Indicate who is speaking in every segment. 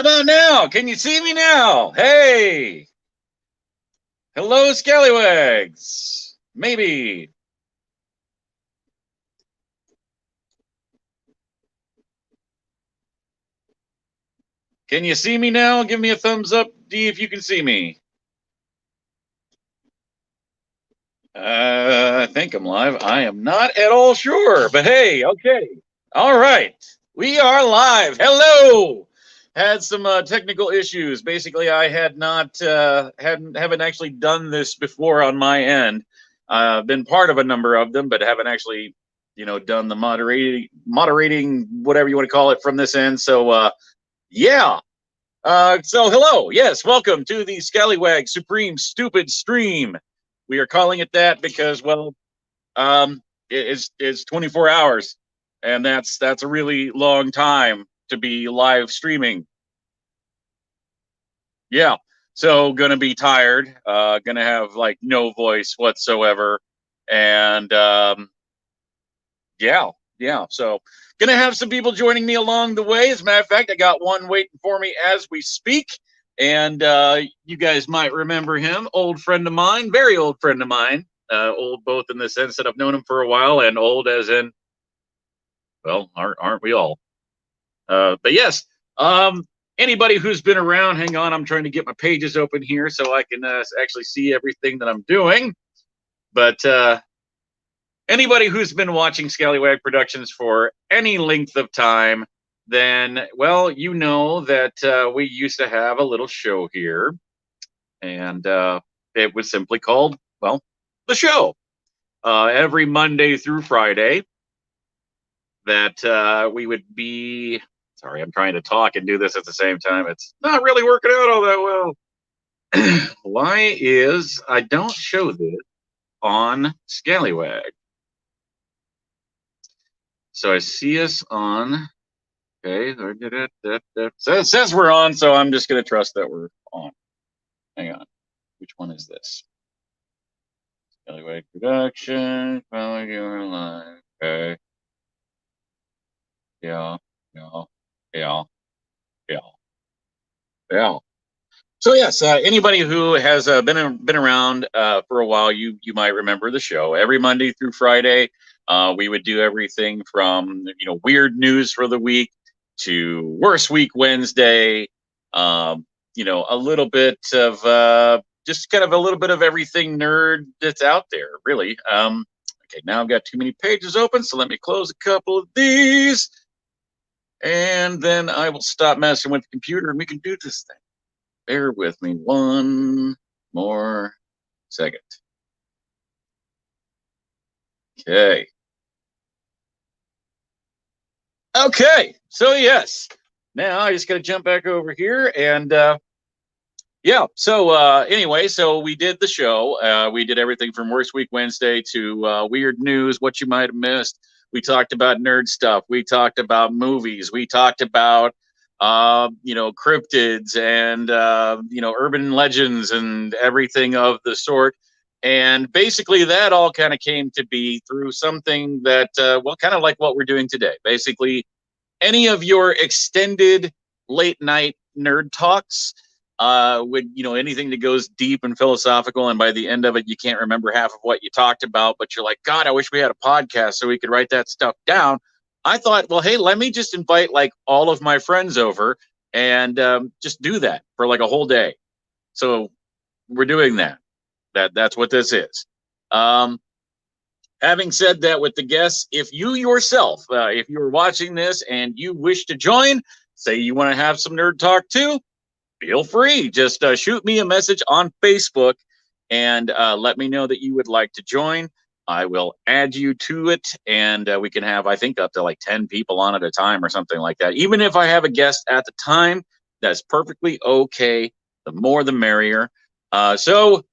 Speaker 1: How about now? Can you see me now? Hey! Hello, Skallywag's. Maybe. Can you see me now? Give me a thumbs up, D, if you can see me. I think I'm live. I am not at all sure, but hey, okay. All right. We are live. Hello. Had some technical issues. Basically, I had not haven't actually done this before on my end. Been part of a number of them, but haven't actually, done the moderating, whatever you want to call it, from this end. So, yeah. So hello. Yes, welcome to the Skallywag Supreme Stupid Stream. We are calling it that because, well, it's 24 hours, and that's a really long time to be live streaming. Yeah, so gonna be tired, gonna have like no voice whatsoever, and yeah, so gonna have some people joining me along the way. As a matter of fact, I got one waiting for me as we speak, and you guys might remember him, old friend of mine, very old friend of mine, old both in the sense that I've known him for a while, and old as in, well, aren't we all? But yes, anybody who's been around, hang on, I'm trying to get my pages open here so I can actually see everything that I'm doing. But anybody who's been watching Skallywag Productions for any length of time, then, well, you know that we used to have a little show here, and it was simply called, well, The Show. Every Monday through Friday that we would be... Sorry, I'm trying to talk and do this at the same time. It's not really working out all that well. Why is I don't show this on Skallywag? So I see us on. Okay, so it says we're on, so I'm just going to trust that we're on. Hang on. Which one is this? Skallywag Production. Following you live. Okay. Yeah. So yes, anybody who has been around for a while, you might remember the show. Every Monday through Friday, we would do everything from weird news for the week to Worst Week Wednesday. A little bit of just kind of a little bit of everything nerd that's out there, really. Okay, now I've got too many pages open, so let me close a couple of these. And then I will stop messing with the computer and we can do this thing. Bear with me one more second. Okay. Okay, so yes. Now I just got to jump back over here and yeah, so anyway, so we did the show. We did everything from Worst Week Wednesday to weird news, what you might have missed. We talked about nerd stuff. We talked about movies. We talked about, cryptids and, urban legends and everything of the sort. And basically that all kind of came to be through something that, kind of like what we're doing today. Basically, any of your extended late night nerd talks, anything that goes deep and philosophical, and by the end of it, you can't remember half of what you talked about, but you're like, God, I wish we had a podcast so we could write that stuff down. I thought, well, hey, let me just invite like all of my friends over and just do that for like a whole day. So we're doing that. That's what this is. Having said that, with the guests, if you yourself, if you're watching this and you wish to join, say you want to have some nerd talk too, feel free. Just shoot me a message on Facebook and let me know that you would like to join. I will add you to it, and we can have, I think, up to like 10 people on at a time or something like that. Even if I have a guest at the time, that's perfectly okay. The more, the merrier. So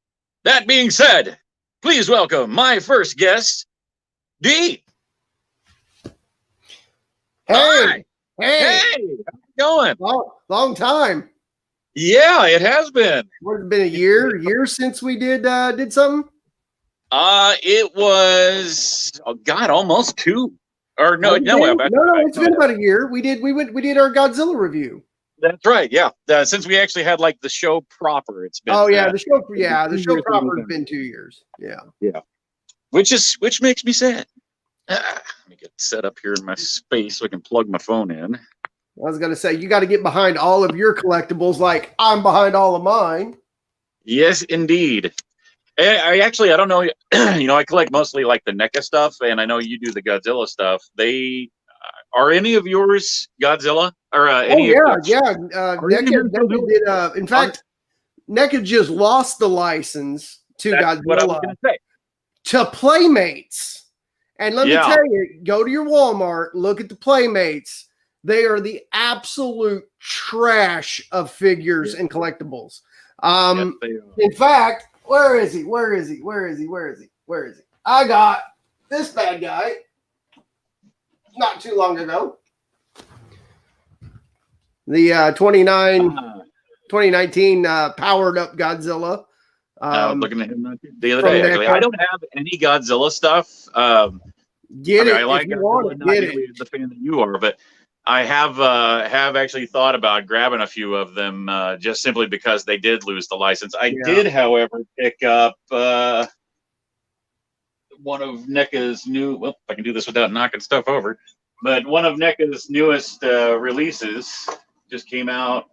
Speaker 1: that being said, please welcome my first guest, D.
Speaker 2: Hey.
Speaker 1: Hi.
Speaker 2: Hey.
Speaker 1: Hey, how's it going?
Speaker 2: Long time.
Speaker 1: Yeah, it has been.
Speaker 2: What, it's been a year since we did something?
Speaker 1: It was, oh God, almost 2. Or no,
Speaker 2: It's been about a year. We did our Godzilla review.
Speaker 1: That's right. Yeah. Since we actually had like the show proper, it's been.
Speaker 2: Oh yeah, the show.
Speaker 1: Yeah,
Speaker 2: Yeah, the show proper has been 2 years. Yeah.
Speaker 1: Yeah. Which makes me sad. Let me get set up here in my space so I can plug my phone in.
Speaker 2: I was gonna say you got to get behind all of your collectibles, like I'm behind all of mine.
Speaker 1: Yes, indeed. I actually, I don't know. I collect mostly like the NECA stuff, and I know you do the Godzilla stuff. They are any of yours Godzilla or any?
Speaker 2: Yeah.
Speaker 1: NECA
Speaker 2: did. In fact, NECA just lost the license to Godzilla.
Speaker 1: What I was going to say.
Speaker 2: To Playmates, and let me tell you, go to your Walmart, look at the Playmates. They are the absolute trash of figures and collectibles. In fact. Where is he? I got this bad guy not too long ago. The 2019 powered up Godzilla.
Speaker 1: I was looking at him the other day. Actually, I don't have any Godzilla stuff.
Speaker 2: I like
Speaker 1: Godzilla, not nearly the fan that you are, but I have actually thought about grabbing a few of them just simply because they did lose the license. I did, however, pick up one of NECA's new. Well, if I can do this without knocking stuff over, but one of NECA's newest releases just came out.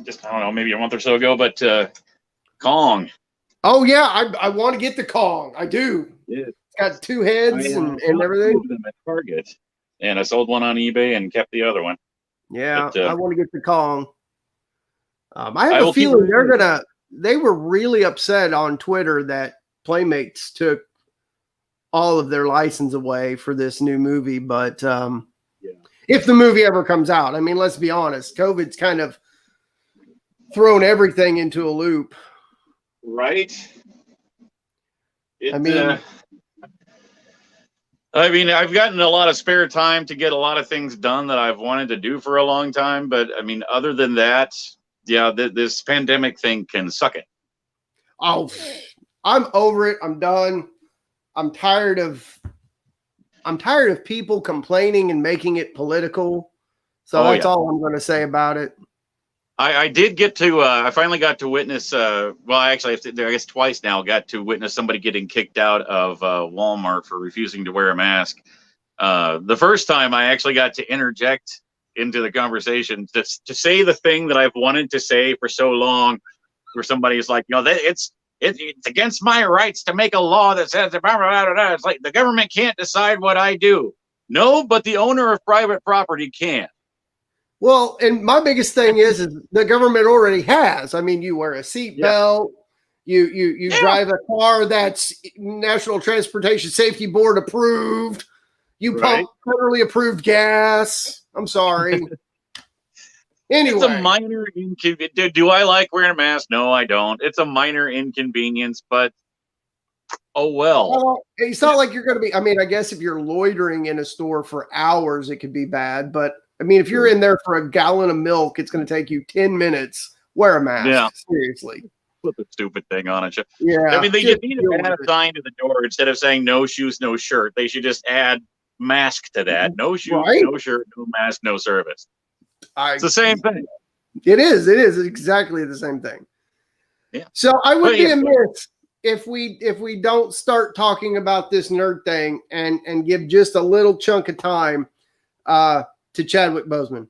Speaker 1: Just I don't know, maybe a month or so ago, but Kong.
Speaker 2: Oh yeah, I want to get the Kong. I do. Yeah. It's got two heads and everything.
Speaker 1: Them at Target. And I sold one on eBay and kept the other one.
Speaker 2: Yeah, I want to get the Kong. I have a feeling they were really upset on Twitter that Playmates took all of their license away for this new movie. But if the movie ever comes out, I mean, let's be honest, COVID's kind of thrown everything into a loop.
Speaker 1: Right. I've gotten a lot of spare time to get a lot of things done that I've wanted to do for a long time. But I mean, other than that, this pandemic thing can suck it.
Speaker 2: Oh, I'm over it. I'm done. I'm tired of people complaining and making it political. So that's all I'm going to say about it.
Speaker 1: I did get to, I finally got to witness, I guess twice now, got to witness somebody getting kicked out of Walmart for refusing to wear a mask. The first time I actually got to interject into the conversation to say the thing that I've wanted to say for so long, where somebody is like, it's against my rights to make a law that says, blah, blah, blah, blah. It's like the government can't decide what I do. No, but the owner of private property can.
Speaker 2: Well, and my biggest thing is the government already has. I mean, you wear a seatbelt, you drive a car that's National Transportation Safety Board approved, you pump federally approved gas. I'm sorry. Anyway,
Speaker 1: it's a minor inconvenience. Do I like wearing a mask? No, I don't. It's a minor inconvenience, but oh well.
Speaker 2: It's not like you're going to be. I mean, I guess if you're loitering in a store for hours, it could be bad, but. I mean, if you're in there for a gallon of milk, it's going to take you 10 minutes. Wear a mask. Yeah. Seriously.
Speaker 1: Put the stupid thing on it.
Speaker 2: Yeah.
Speaker 1: I mean, they just need to add a sign to the door instead of saying no shoes, no shirt. They should just add mask to that. No shoes, no shirt, no mask, no service. It's the same thing.
Speaker 2: It is. It is exactly the same thing.
Speaker 1: Yeah.
Speaker 2: So I would be amiss if we don't start talking about this nerd thing and give just a little chunk of time to Chadwick Boseman.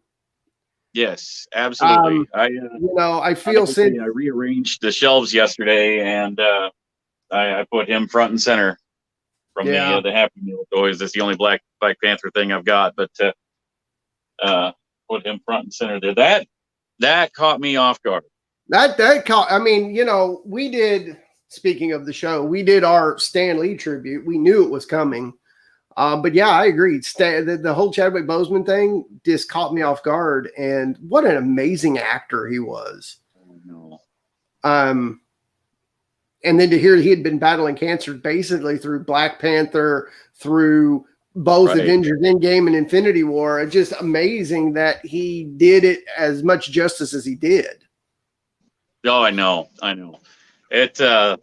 Speaker 1: Yes, absolutely. I
Speaker 2: feel
Speaker 1: I rearranged the shelves yesterday, and I put him front and center from the Happy Meal toys. That's the only Black Panther thing I've got, but put him front and center there. That caught me off guard.
Speaker 2: That caught. I mean, we did. Speaking of the show, we did our Stan Lee tribute. We knew it was coming. But yeah, I agree. The whole Chadwick Boseman thing just caught me off guard, and what an amazing actor he was.
Speaker 1: No.
Speaker 2: And then to hear he had been battling cancer basically through Black Panther, through both Avengers Endgame and Infinity War. It's just amazing that he did it as much justice as he did.
Speaker 1: Oh, I know. It. I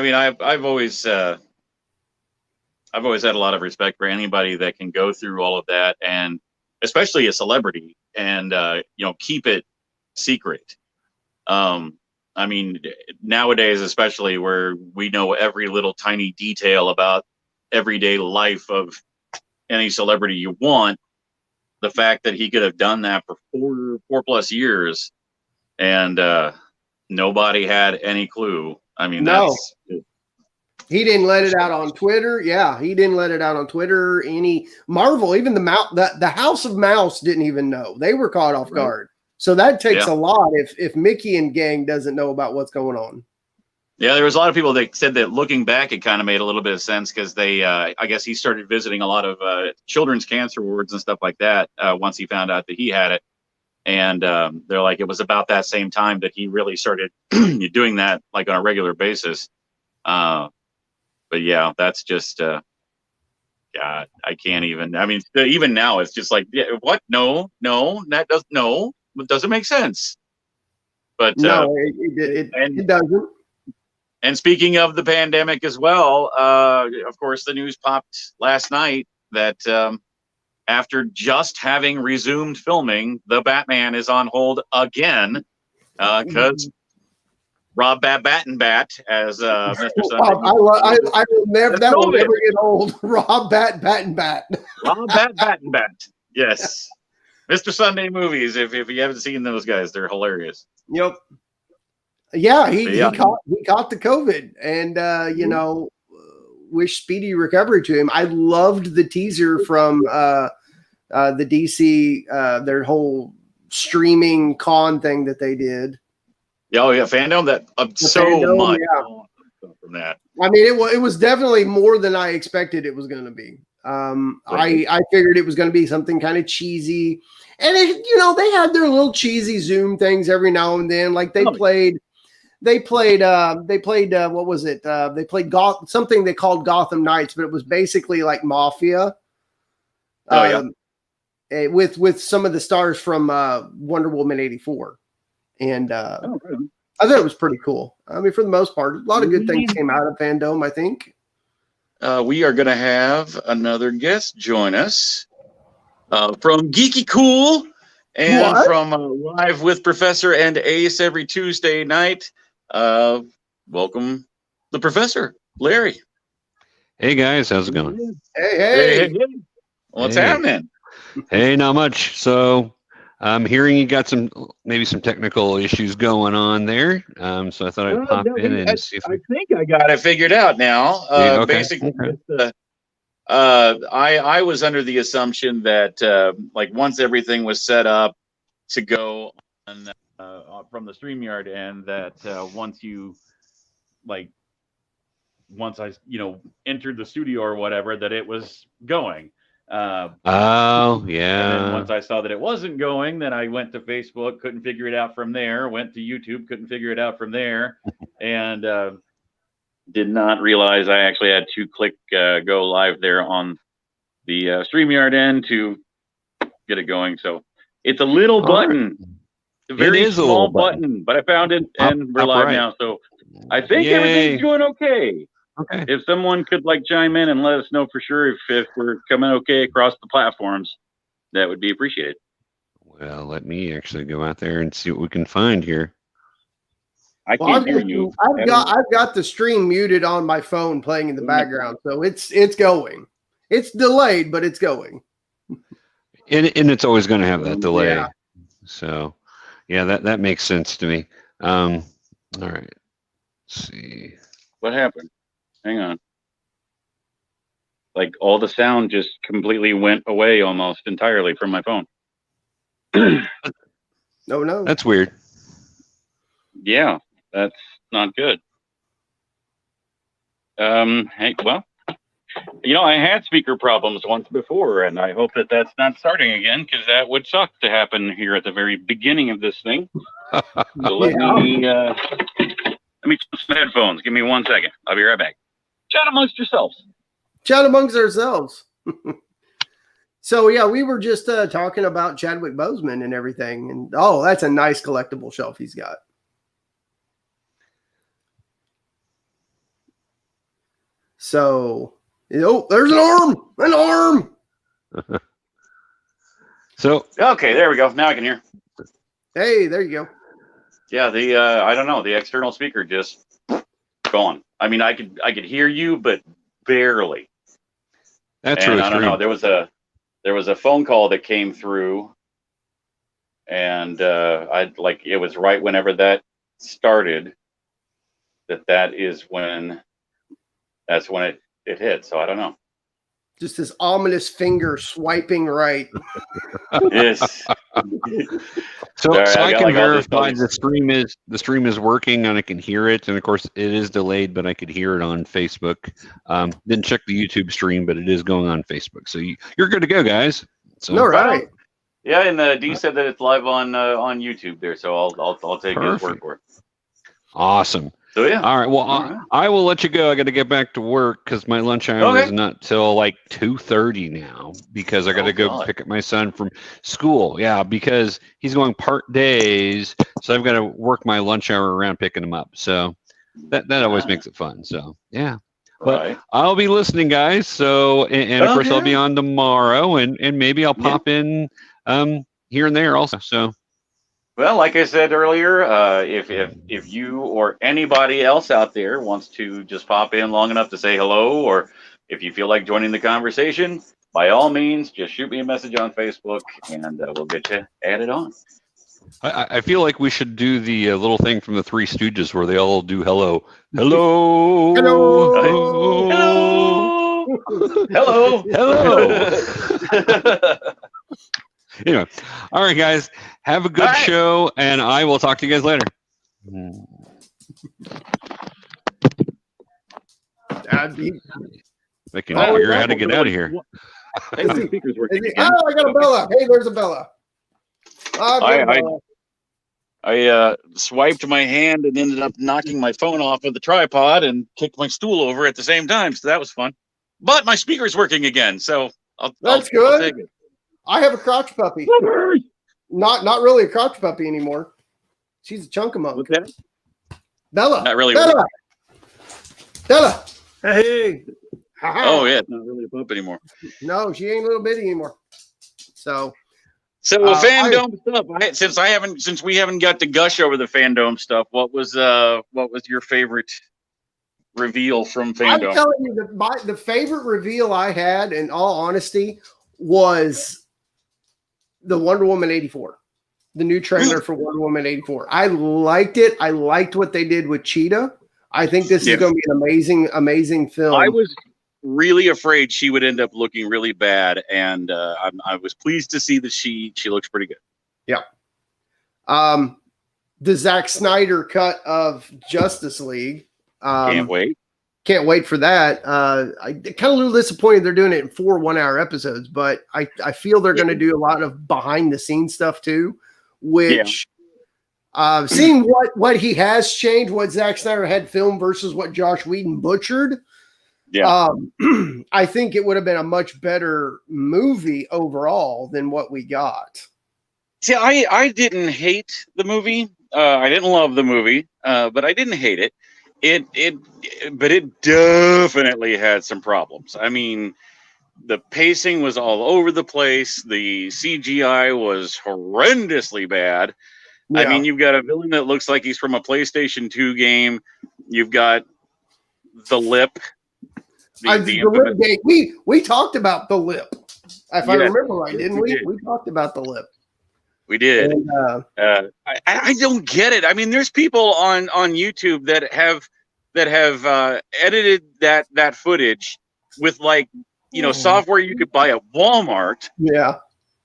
Speaker 1: mean, I've always had a lot of respect for anybody that can go through all of that, and especially a celebrity and keep it secret. I mean, nowadays, especially where we know every little tiny detail about everyday life of any celebrity you want, the fact that he could have done that for four plus years and nobody had any clue. I mean,
Speaker 2: no.
Speaker 1: that's
Speaker 2: He didn't let it out on Twitter. Yeah, he didn't let it out on Twitter. Any Marvel, even the House of Mouse didn't even know. They were caught off guard. So that takes a lot if Mickey and gang doesn't know about what's going on.
Speaker 1: Yeah, there was a lot of people that said that looking back, it kind of made a little bit of sense because they, I guess he started visiting a lot of children's cancer wards and stuff like that once he found out that he had it. And they're like, it was about that same time that he really started doing that like on a regular basis. But yeah, that's just, God, I can't even, I mean, even now it's just like, yeah, what? No, it doesn't make sense. But
Speaker 2: no, it doesn't.
Speaker 1: And speaking of the pandemic as well, of course, the news popped last night that after just having resumed filming, the Batman is on hold again because Rob Bat-Bat-and-Bat, as Mr. Sunday.
Speaker 2: I will never, that will never get old. Rob Bat-Bat-and-Bat.
Speaker 1: Rob Bat-Bat-and-Bat. Yes. Mr. Sunday movies. If you haven't seen those guys, they're hilarious.
Speaker 2: Yep. Yeah, he caught the COVID, and wish speedy recovery to him. I loved the teaser from the DC their whole streaming con thing that they did.
Speaker 1: Oh yeah, fandom that so fandom, much from that.
Speaker 2: I mean, it was definitely more than I expected it was going to be. I figured it was going to be something kind of cheesy, and they had their little cheesy Zoom things every now and then. Like they played what was it? They played something they called Gotham Knights, but it was basically like Mafia. With some of the stars from Wonder Woman 84. And I thought it was pretty cool. I mean, for the most part, a lot of good things came out of Fandom, I think.
Speaker 1: We are going to have another guest join us from Geeky Cool and from Live with Professor and Ace every Tuesday night. Welcome the Professor, Larry.
Speaker 3: Hey, guys. How's it going?
Speaker 2: Hey.
Speaker 1: What's happening?
Speaker 3: Hey, not much. So I'm hearing you got maybe some technical issues going on there. So I thought I'd pop in and see if
Speaker 1: I think I got it figured out now. Basically, I was under the assumption that like once everything was set up to go on from the StreamYard end, that once I entered the studio or whatever, that it was going.
Speaker 3: Yeah.
Speaker 1: And then once I saw that it wasn't going, then I went to Facebook, couldn't figure it out from there. Went to YouTube, couldn't figure it out from there, and did not realize I actually had to click go live there on the StreamYard end to get it going. So it's a little button, a very small button, but I found it and we're live now. So I think everything's going okay.
Speaker 3: Okay.
Speaker 1: If someone could chime in and let us know for sure if we're coming okay across the platforms, that would be appreciated.
Speaker 3: Well, let me actually go out there and see what we can find here.
Speaker 1: I can't hear you.
Speaker 2: I've got the stream muted on my phone playing in the background, so it's going. It's delayed, but it's going.
Speaker 3: And it's always going to have that delay.
Speaker 2: Yeah.
Speaker 3: So, yeah, that makes sense to me. All right. Let's see.
Speaker 1: What happened? Hang on. Like all the sound just completely went away almost entirely from my phone.
Speaker 2: No.
Speaker 3: That's weird.
Speaker 1: Yeah, that's not good. Hey, well, I had speaker problems once before, and I hope that that's not starting again, because that would suck to happen here at the very beginning of this thing. So let me put some headphones. Give me 1 second. I'll be right back. Chat amongst yourselves.
Speaker 2: Chat amongst ourselves. So yeah, we were just talking about Chadwick Boseman and everything, and that's a nice collectible shelf he's got. So, there's an arm.
Speaker 3: So
Speaker 1: okay, there we go. Now I can hear.
Speaker 2: Hey, there you go.
Speaker 1: Yeah, the I don't know, the external speaker just gone. I mean, I could hear you, but barely.
Speaker 3: that's
Speaker 1: And
Speaker 3: really
Speaker 1: I don't know.
Speaker 3: strange.
Speaker 1: There was a phone call that came through, and it was right whenever that started. That's when it hit. So I don't know.
Speaker 2: Just this ominous finger swiping right.
Speaker 1: Yes.
Speaker 3: So I can
Speaker 1: like
Speaker 3: verify the stream is working and I can hear it, and of course it is delayed, but I could hear it on Facebook. Didn't check the YouTube stream, but it is going on Facebook. So you're good to go, guys. So
Speaker 2: All right.
Speaker 1: Yeah, and D said that it's live on YouTube there, so I'll take his word for it.
Speaker 3: Awesome.
Speaker 1: So yeah.
Speaker 3: All right. Well, I will let you go. I got to get back to work because my lunch hour is not till like 2:30 now because I got to go pick up my son from school. Yeah, because he's going part days, so I've got to work my lunch hour around picking him up. So that always makes it fun. So yeah. But I'll be listening, guys. So and of course I'll be on tomorrow, and maybe I'll pop in here and there also. So.
Speaker 1: Well, like I said earlier, if you or anybody else out there wants to just pop in long enough to say hello, or if you feel like joining the conversation, by all means, just shoot me a message on Facebook, and we'll get you added on.
Speaker 3: I feel like we should do the little thing from the Three Stooges where they all do hello, hello,
Speaker 1: hello, hello,
Speaker 3: hello. Anyway, all right, guys, have a good show, and I will talk to you guys later. I can figure out how to get out of here.
Speaker 2: I got a Bella. Hey, there's a Bella.
Speaker 1: I swiped my hand and ended up knocking my phone off of the tripod and kicked my stool over at the same time, so that was fun. But my speaker's working again, so
Speaker 2: that's good. I'll take it. I have a crotch puppy. Not really a crotch puppy anymore. She's a chunk of munk.
Speaker 1: What's that?
Speaker 2: Bella.
Speaker 1: Not really.
Speaker 2: Bella. Hey.
Speaker 1: Oh yeah, it's not really a pup anymore.
Speaker 2: No, she ain't a little bitty anymore. So
Speaker 1: fandom stuff. Since we haven't got to gush over the fandom stuff, what was your favorite reveal from fandom?
Speaker 2: I'm telling you that the favorite reveal I had, in all honesty, was the Wonder Woman 84, the new trailer for Wonder Woman 84. I liked it. I liked what they did with Cheetah. I think this is going to be an amazing film.
Speaker 1: I was really afraid she would end up looking really bad, and I was pleased to see that she looks pretty good.
Speaker 2: Yeah. The Zack Snyder cut of Justice League. Can't wait for that. I kind of a little disappointed they're doing it in 4 1-hour episodes, but I feel they're going to do a lot of behind the scenes stuff too, which seeing what he has changed, what Zack Snyder had filmed versus what Josh Whedon butchered. Yeah. I think it would have been a much better movie overall than what we got.
Speaker 1: See, I didn't hate the movie. I didn't love the movie, but I didn't hate it. But it definitely had some problems. I mean, the pacing was all over the place. The CGI was horrendously bad. Yeah. I mean, you've got a villain that looks like he's from a PlayStation 2 game. You've got the lip.
Speaker 2: The lip game. We talked about the lip. If I remember right, didn't we? We talked about the lip.
Speaker 1: We did. And, I don't get it. I mean, there's people on YouTube that have edited that footage with software you could buy at Walmart.
Speaker 2: Yeah.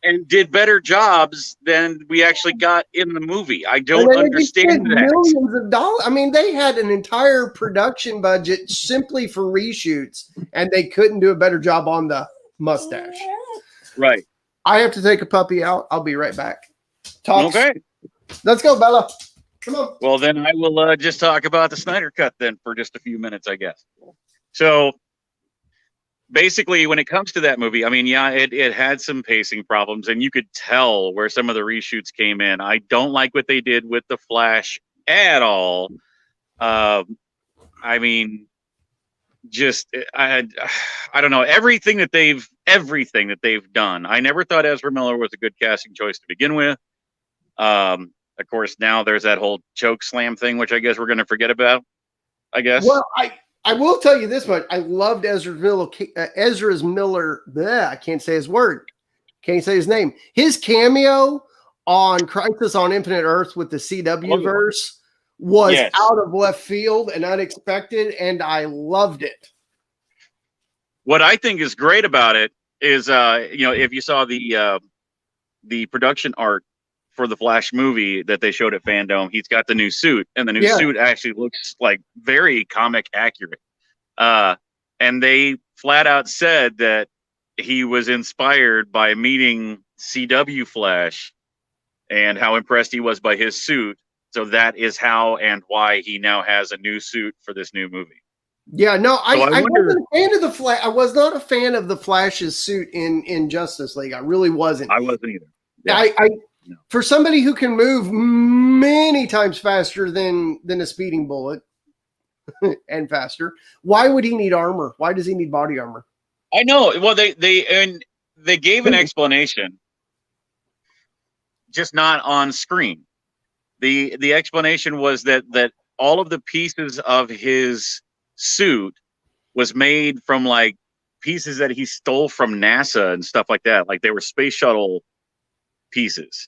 Speaker 1: And did better jobs than we actually got in the movie. I don't understand that.
Speaker 2: Millions of dollars. I mean, they had an entire production budget simply for reshoots, and they couldn't do a better job on the mustache.
Speaker 1: Right.
Speaker 2: I have to take a puppy out. I'll be right back.
Speaker 1: Okay.
Speaker 2: Let's go, Bella. Come on.
Speaker 1: Well, then I will just talk about the Snyder Cut then for just a few minutes, I guess. So basically, when it comes to that movie, I mean, yeah, it had some pacing problems, and you could tell where some of the reshoots came in. I don't like what they did with the Flash at all. I mean, I don't know, everything that they've done. I never thought Ezra Miller was a good casting choice to begin with. Of course, now there's that whole choke slam thing, which I guess we're going to forget about. I guess.
Speaker 2: Well, I will tell you this much: I loved Ezra Miller. Bleh, I can't say his word. Can't say his name. His cameo on Crisis on Infinite Earth with the CW verse was out of left field and unexpected, and I loved it.
Speaker 1: What I think is great about it is, if you saw the production art for the Flash movie that they showed at Fandom, he's got the new suit, and the new suit actually looks like very comic accurate. And they flat out said that he was inspired by meeting CW Flash and how impressed he was by his suit. So that is how and why he now has a new suit for this new movie.
Speaker 2: Yeah, no, I wasn't a fan of the Flash. I was not a fan of the Flash's suit in Justice League. I really wasn't.
Speaker 1: I wasn't either.
Speaker 2: Yeah. For somebody who can move many times faster than a speeding bullet and faster, why would he need armor? Why does he need body armor?
Speaker 1: I know. Well, they gave an explanation, just not on screen. The explanation was that all of the pieces of his suit was made from like pieces that he stole from NASA and stuff like that. Like they were space shuttle pieces,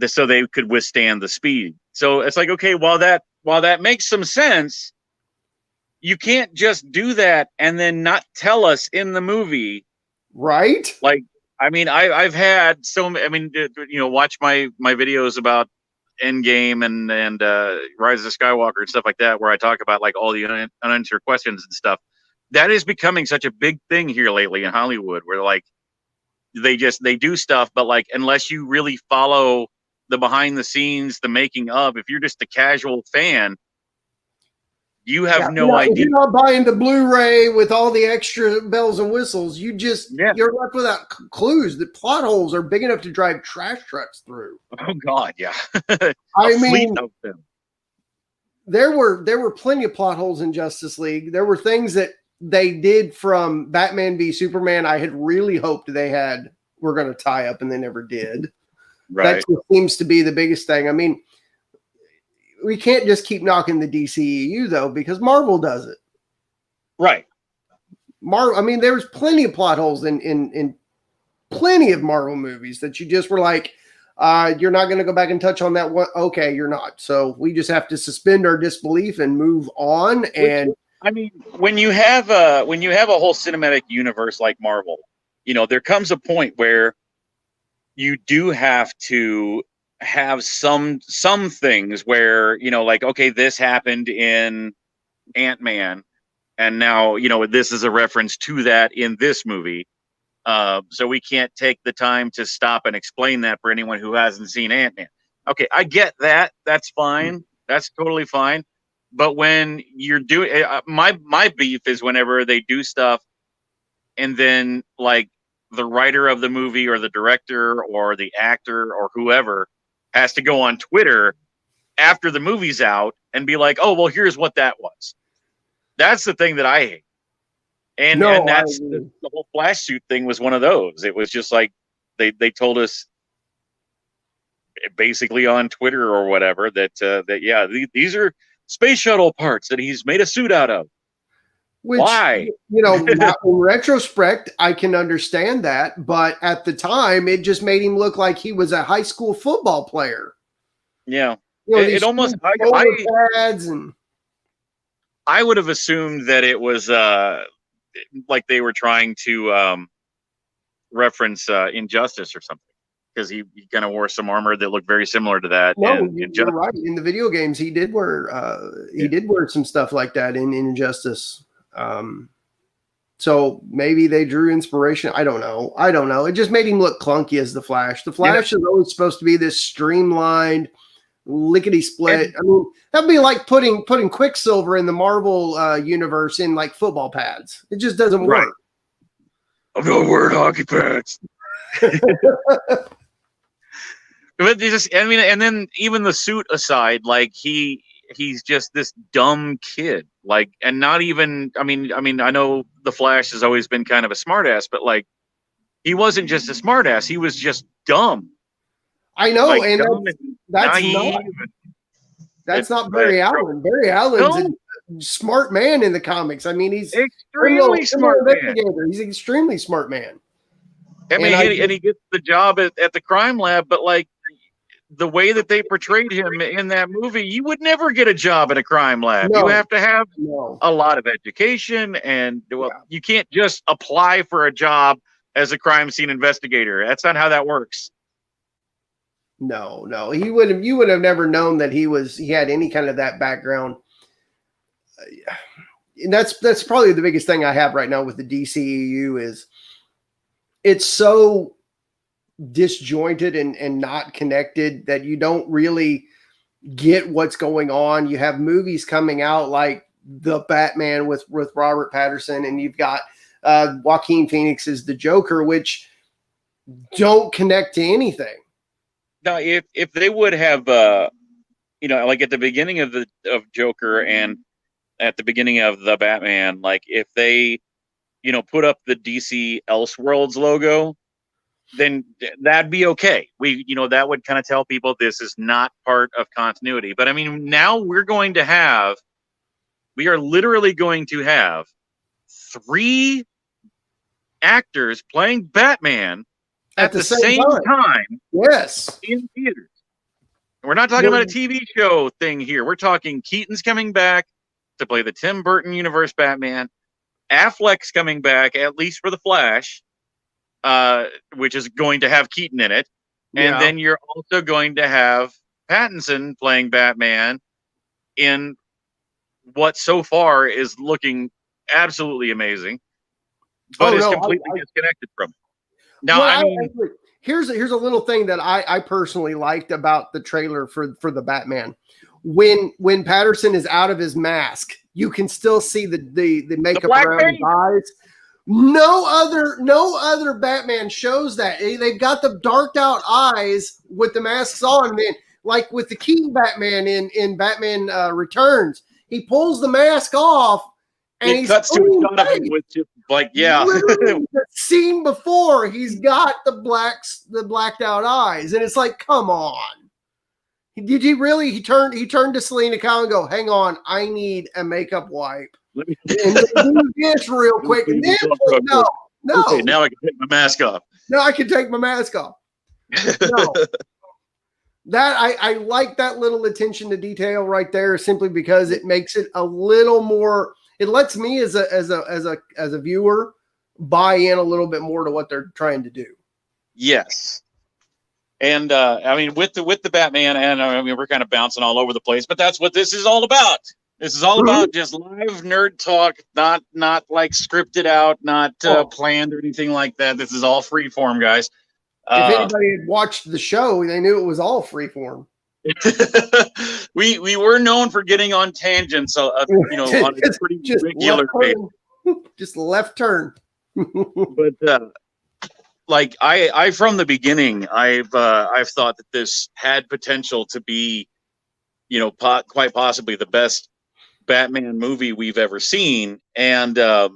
Speaker 1: so they could withstand the speed. So it's like, okay, while that makes some sense, you can't just do that and then not tell us in the movie,
Speaker 2: right?
Speaker 1: Like, I mean, I've had watch my videos about Endgame and Rise of Skywalker and stuff like that, where I talk about like all the unanswered questions and stuff. That is becoming such a big thing here lately in Hollywood, where like they do stuff, but like unless you really follow the behind the scenes, the making of, if you're just a casual fan, you have no idea.
Speaker 2: If you're not buying the Blu-ray with all the extra bells and whistles, you're left without clues. The plot holes are big enough to drive trash trucks through.
Speaker 1: Oh God, yeah.
Speaker 2: I mean, there were plenty of plot holes in Justice League. There were things that they did from Batman v Superman I had really hoped they were going to tie up, and they never did.
Speaker 1: Right.
Speaker 2: That seems to be the biggest thing. I mean, we can't just keep knocking the DCEU though, because Marvel does it.
Speaker 1: Right.
Speaker 2: I mean, there was plenty of plot holes in plenty of Marvel movies that you just were like, you're not going to go back and touch on that one. Okay, you're not. So we just have to suspend our disbelief and move on. And
Speaker 1: I mean, when you have a whole cinematic universe like Marvel, there comes a point where you do have to have some things where, like, okay, this happened in Ant-Man, and now, this is a reference to that in this movie. So we can't take the time to stop and explain that for anyone who hasn't seen Ant-Man. Okay, I get that. That's fine. That's totally fine. But when you're doing my beef is whenever they do stuff and then like the writer of the movie or the director or the actor or whoever has to go on Twitter after the movie's out and be like, oh, well, here's what that was. That's the thing that I hate. And that's the whole Flash suit thing was one of those. It was just like they told us basically on Twitter or whatever that these are space shuttle parts that he's made a suit out of.
Speaker 2: Which,
Speaker 1: why?
Speaker 2: Now in retrospect, I can understand that, but at the time, it just made him look like he was a high school football player.
Speaker 1: Yeah, it almost. I would have assumed that it was like they were trying to reference Injustice or something, because he kind of wore some armor that looked very similar to that.
Speaker 2: No, you're right. In the video games, he did wear did wear some stuff like that in Injustice. So maybe they drew inspiration. I don't know. It just made him look clunky as the Flash. The Flash is always supposed to be this streamlined, lickety split. I mean, that'd be like putting Quicksilver in the Marvel universe in like football pads. It just doesn't work.
Speaker 1: I'm not wearing hockey pads. But and then even the suit aside, like he's just this dumb kid. Like, and not even, I mean, I know the Flash has always been kind of a smartass, but like, he wasn't just a smartass. He was just dumb.
Speaker 2: I know,
Speaker 1: like,
Speaker 2: and that's not Barry Allen. Barry Allen's a smart man in the comics. I mean, he's
Speaker 1: extremely smart
Speaker 2: investigator. He's an extremely smart man.
Speaker 1: I mean, and he gets the job at the crime lab, but like the way that they portrayed him in that movie, you would never get a job at a crime lab. No, you have to have a lot of education, and you can't just apply for a job as a crime scene investigator. That's not how that works.
Speaker 2: No, you would have never known that he had any kind of that background. And that's probably the biggest thing I have right now with the DCEU is it's so disjointed and not connected that you don't really get what's going on. You have movies coming out like the Batman with Robert Pattinson, and you've got Joaquin Phoenix's The Joker, which don't connect to anything.
Speaker 1: Now, if they would have, like at the beginning of Joker and at the beginning of the Batman, like if they, put up the DC Elseworlds logo, then that'd be okay. That would kind of tell people this is not part of continuity. But I mean, now we are literally going to have 3 actors playing Batman at the same time.
Speaker 2: Yes.
Speaker 1: In theaters. We're not talking about a TV show thing here. We're talking Keaton's coming back to play the Tim Burton universe Batman. Affleck's coming back, at least for the Flash, which is going to have Keaton in it. And then you're also going to have Pattinson playing Batman in what so far is looking absolutely amazing, but is completely disconnected from it. Now,
Speaker 2: here's a little thing that I personally liked about the trailer for the Batman. When Patterson is out of his mask, you can still see the makeup around his eyes. No other Batman shows that. They've got the darked out eyes with the masks on. And then, like with the Keaton Batman in Batman Returns, he pulls the mask off. And he cuts to a shot of him with
Speaker 1: the
Speaker 2: scene before he's got the blacked out eyes, and it's like, come on. Did he really? He turned to Selena Kyle and go, hang on, I need a makeup wipe.
Speaker 1: Let me
Speaker 2: and do this real quick. And then no.
Speaker 1: Okay, now I can take my mask off.
Speaker 2: No, I can take my mask off. No. That I like that little attention to detail right there, simply because it makes it a little more. It lets me as a viewer buy in a little bit more to what they're trying to do.
Speaker 1: Yes. And I mean, with the Batman, and I mean, we're kind of bouncing all over the place, but that's what this is all about. This is all about just live nerd talk, not like scripted out, not planned or anything like that. This is all free form, guys.
Speaker 2: If anybody had watched the show, they knew it was all free form.
Speaker 1: we were known for getting on tangents, on a pretty regular basis.
Speaker 2: Just left turn.
Speaker 1: But like I from the beginning, I've thought that this had potential to be, quite possibly the best Batman movie we've ever seen, and I've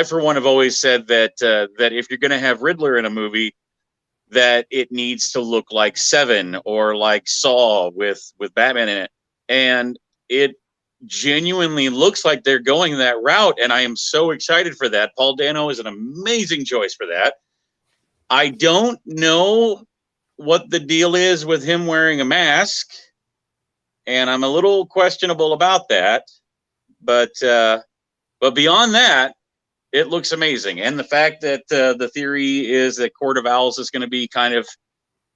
Speaker 1: for one have always said that if you're going to have Riddler in a movie, that it needs to look like Seven or like Saw with Batman in it. And it genuinely looks like they're going that route. And I am so excited for that. Paul Dano is an amazing choice for that. I don't know what the deal is with him wearing a mask, and I'm a little questionable about that. But beyond that, it looks amazing. And the fact that the theory is that Court of Owls is going to be kind of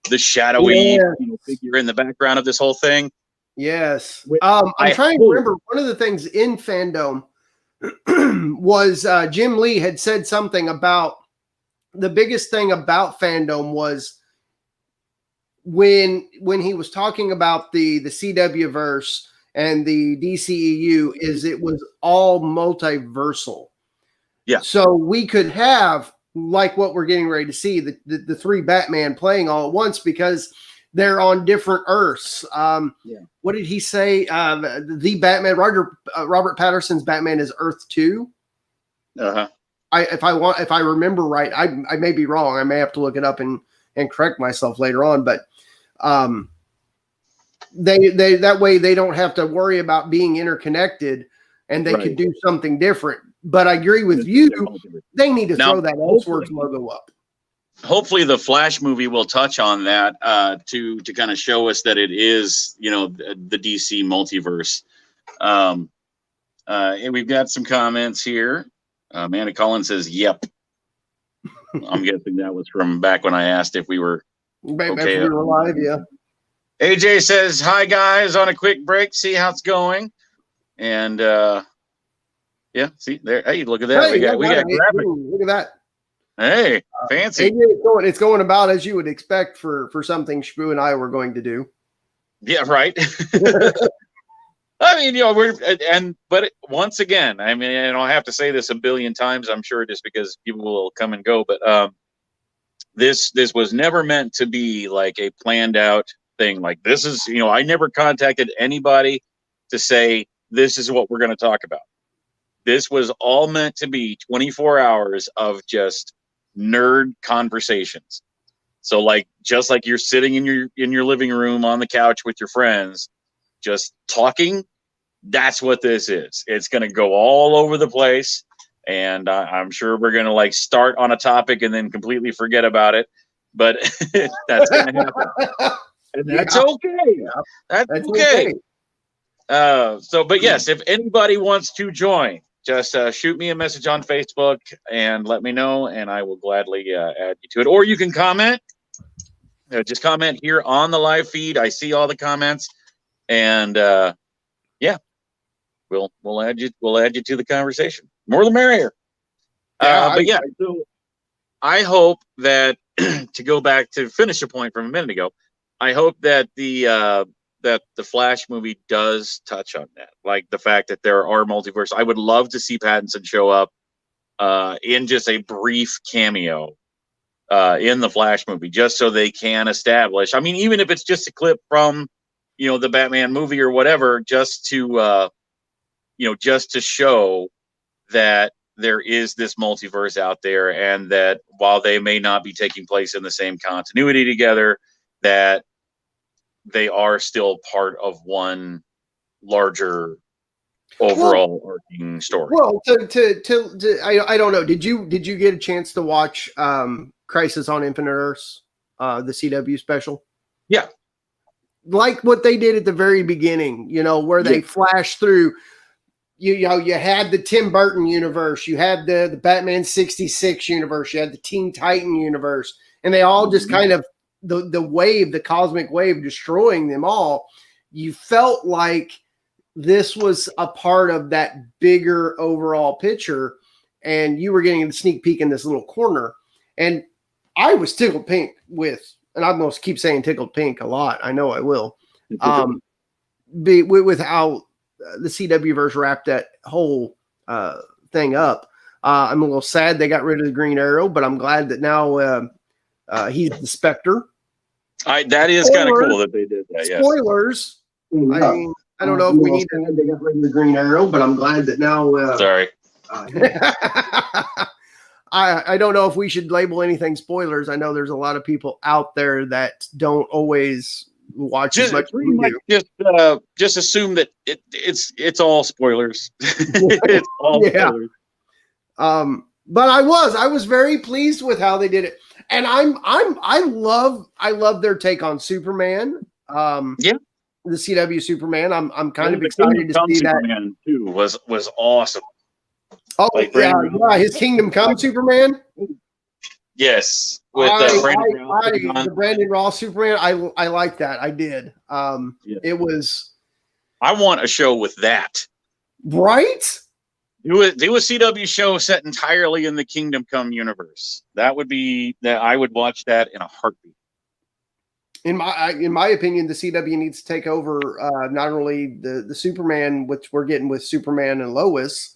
Speaker 1: the shadowy figure in the background of this whole thing.
Speaker 2: Yes. I'm trying to remember, one of the things in fandom was Jim Lee had said something about the biggest thing about fandom was when he was talking about the CW verse and the DCEU, is it was all multiversal.
Speaker 1: Yeah.
Speaker 2: So we could have, like what we're getting ready to see, the 3 Batman playing all at once, because they're on different Earths. What did he say? The Batman, Robert Patterson's Batman is Earth 2. If I remember right, I may be wrong. I may have to look it up and correct myself later on. But they that way they don't have to worry about being interconnected, and they could do something different. But I agree with you. They need to throw that Elseworlds logo up.
Speaker 1: Hopefully the Flash movie will touch on that to kind of show us that it is, the DC multiverse. And we've got some comments here. Amanda Collins says, "Yep." I'm guessing that was from back when I asked if we were okay.
Speaker 2: We were live, yeah.
Speaker 1: AJ says, "Hi guys, on a quick break, see how it's going." And yeah, see there. Hey, look at that.
Speaker 2: Hey,
Speaker 1: we got graphics.
Speaker 2: Look at that.
Speaker 1: Hey, fancy.
Speaker 2: It's going about as you would expect for something Shboo and I were going to do.
Speaker 1: Yeah, right. I mean, but once again, I mean, and I'll have to say this a billion times, I'm sure, just because people will come and go. But this was never meant to be like a planned out thing. Like this is, I never contacted anybody to say this is what we're going to talk about. This was all meant to be 24 hours of just nerd conversations. So just like you're sitting in your living room on the couch with your friends, just talking. That's what this is. It's going to go all over the place. And I'm sure we're going to start on a topic and then completely forget about it. But that's going to happen. And that's okay. That's okay. But yes, if anybody wants to join, just shoot me a message on Facebook and let me know, and I will gladly add you to it. Or you can comment. Just comment here on the live feed. I see all the comments, and yeah, we'll add you. We'll add you to the conversation. More the merrier. But yeah, so I hope that to go back to finish a point from a minute ago, I hope that the Flash movie does touch on that, like the fact that there are multiverse. I would love to see Pattinson show up in just a brief cameo in the Flash movie, just so they can establish. I mean, even if it's just a clip from the Batman movie or whatever, just to show that there is this multiverse out there, and that while they may not be taking place in the same continuity together, that they are still part of one larger overall arcing story.
Speaker 2: Well, I don't know. Did you get a chance to watch Crisis on Infinite Earths, the CW special?
Speaker 1: Yeah.
Speaker 2: Like what they did at the very beginning, where they flashed through, you had the Tim Burton universe, you had the Batman 66 universe, you had the Teen Titan universe, and they all just kind of, the cosmic wave destroying them all. You felt like this was a part of that bigger overall picture, and you were getting a sneak peek in this little corner. And I was tickled pink and I'm going to keep saying tickled pink a lot. I know I will. With how the CW verse wrapped that whole thing up. I'm a little sad they got rid of the Green Arrow, but I'm glad that now he's the Spectre.
Speaker 1: That is kind of cool that they did that.
Speaker 2: Spoilers. Yes. I mean, I don't know if we need to. They got rid of the Green Arrow, but I'm glad that now.
Speaker 1: Sorry.
Speaker 2: I don't know if we should label anything spoilers. I know there's a lot of people out there that don't always watch as much.
Speaker 1: Just assume that it's all spoilers. It's all spoilers.
Speaker 2: But I was very pleased with how they did it, and I love their take on Superman. The CW Superman. I'm kind of excited to see
Speaker 1: Superman that too. Was awesome.
Speaker 2: Oh, his Kingdom Come Superman.
Speaker 1: Yes,
Speaker 2: with the Brandon Ross Superman. I like that. I did. It was.
Speaker 1: I want a show with that.
Speaker 2: Right.
Speaker 1: Do a CW show set entirely in the Kingdom Come universe. That would be that. I would watch that in a heartbeat.
Speaker 2: In my opinion, the CW needs to take over not only the Superman, which we're getting with Superman and Lois.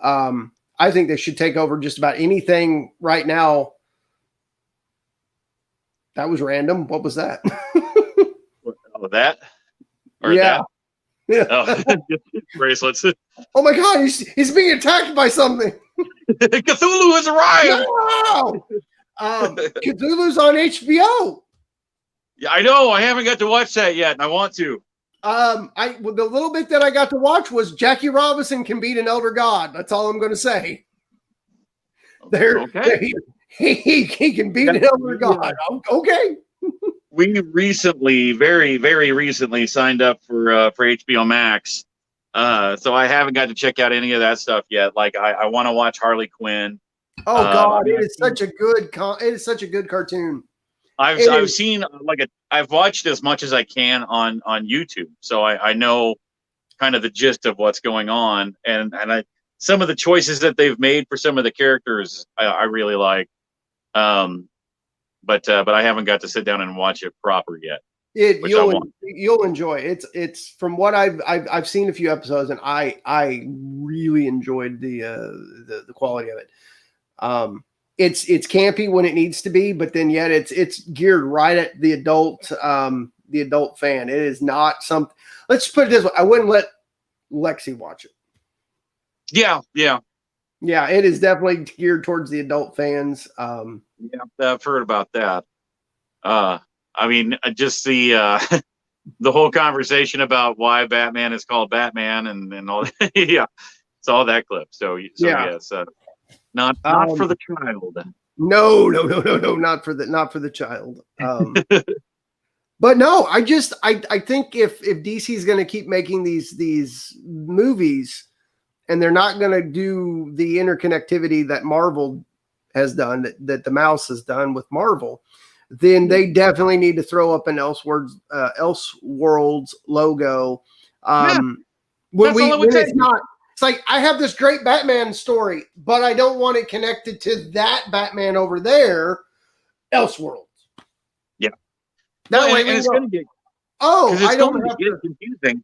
Speaker 2: I think they should take over just about anything right now. That was random. What was that?
Speaker 1: that? Or
Speaker 2: yeah.
Speaker 1: That? Oh, bracelets.
Speaker 2: Oh my God, he's being attacked by something.
Speaker 1: Cthulhu has arrived.
Speaker 2: No! Cthulhu's on HBO.
Speaker 1: Yeah, I know. I haven't got to watch that yet, and I want to.
Speaker 2: The little bit that I got to watch was Jackie Robinson can beat an elder god. That's all I'm going to say.
Speaker 1: Okay.
Speaker 2: He can beat an elder god. Okay.
Speaker 1: We recently, very, very recently, signed up for HBO Max. So I haven't got to check out any of that stuff yet. Like I want to watch Harley Quinn.
Speaker 2: Oh God, it is such a good cartoon.
Speaker 1: I've seen I've watched as much as I can on YouTube, so I know kind of the gist of what's going on, and some of the choices that they've made for some of the characters I really like. But I haven't got to sit down and watch it proper yet.
Speaker 2: You'll enjoy it. It's from what I've seen a few episodes, and I really enjoyed the quality of it. It's campy when it needs to be, but then yet it's geared right at the adult fan. It is not something. Let's put it this way: I wouldn't let Lexi watch it.
Speaker 1: Yeah.
Speaker 2: It is definitely geared towards the adult fans.
Speaker 1: Yeah, I've heard about that. I mean, just the the whole conversation about why Batman is called Batman and all that. Yeah, it's all that clip. So yes, not for the child.
Speaker 2: No, not for the child. But no, I think if DC is going to keep making these movies, and they're not going to do the interconnectivity that Marvel has done, that the mouse has done with Marvel, then they definitely need to throw up an Elseworlds logo. It's like, I have this great Batman story, but I don't want it connected to that Batman over there, Elseworlds.
Speaker 1: Yeah.
Speaker 2: That way
Speaker 1: it's going to get confusing.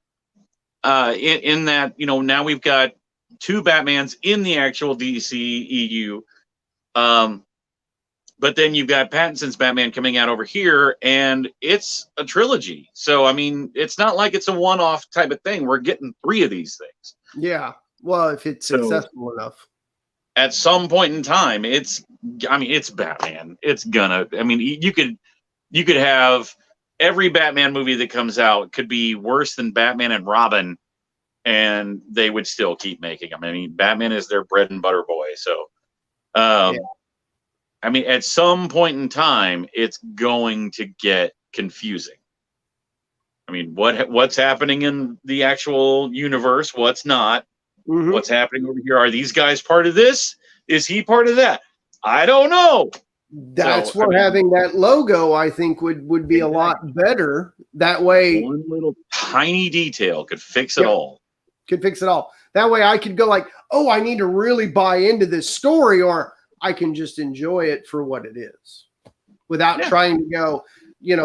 Speaker 1: In that, now we've got two Batmans in the actual DC EU. But then you've got Pattinson's Batman coming out over here, and it's a trilogy. So, I mean, it's not like it's a one-off type of thing. We're getting 3 of these things.
Speaker 2: Yeah. Well, if it's successful enough.
Speaker 1: At some point in time, it's Batman. You could have every Batman movie that comes out could be worse than Batman and Robin, and they would still keep making them. I mean, Batman is their bread and butter boy. So, I mean, at some point in time, it's going to get confusing. I mean, what's happening in the actual universe? What's not? Mm-hmm. What's happening over here? Are these guys part of this? Is he part of that? I don't know.
Speaker 2: That's having that logo, I think, would be a lot better. That way,
Speaker 1: one little tiny detail could fix it all.
Speaker 2: Could fix it all. That way, I could go like, oh, I need to really buy into this story, or I can just enjoy it for what it is without trying to go,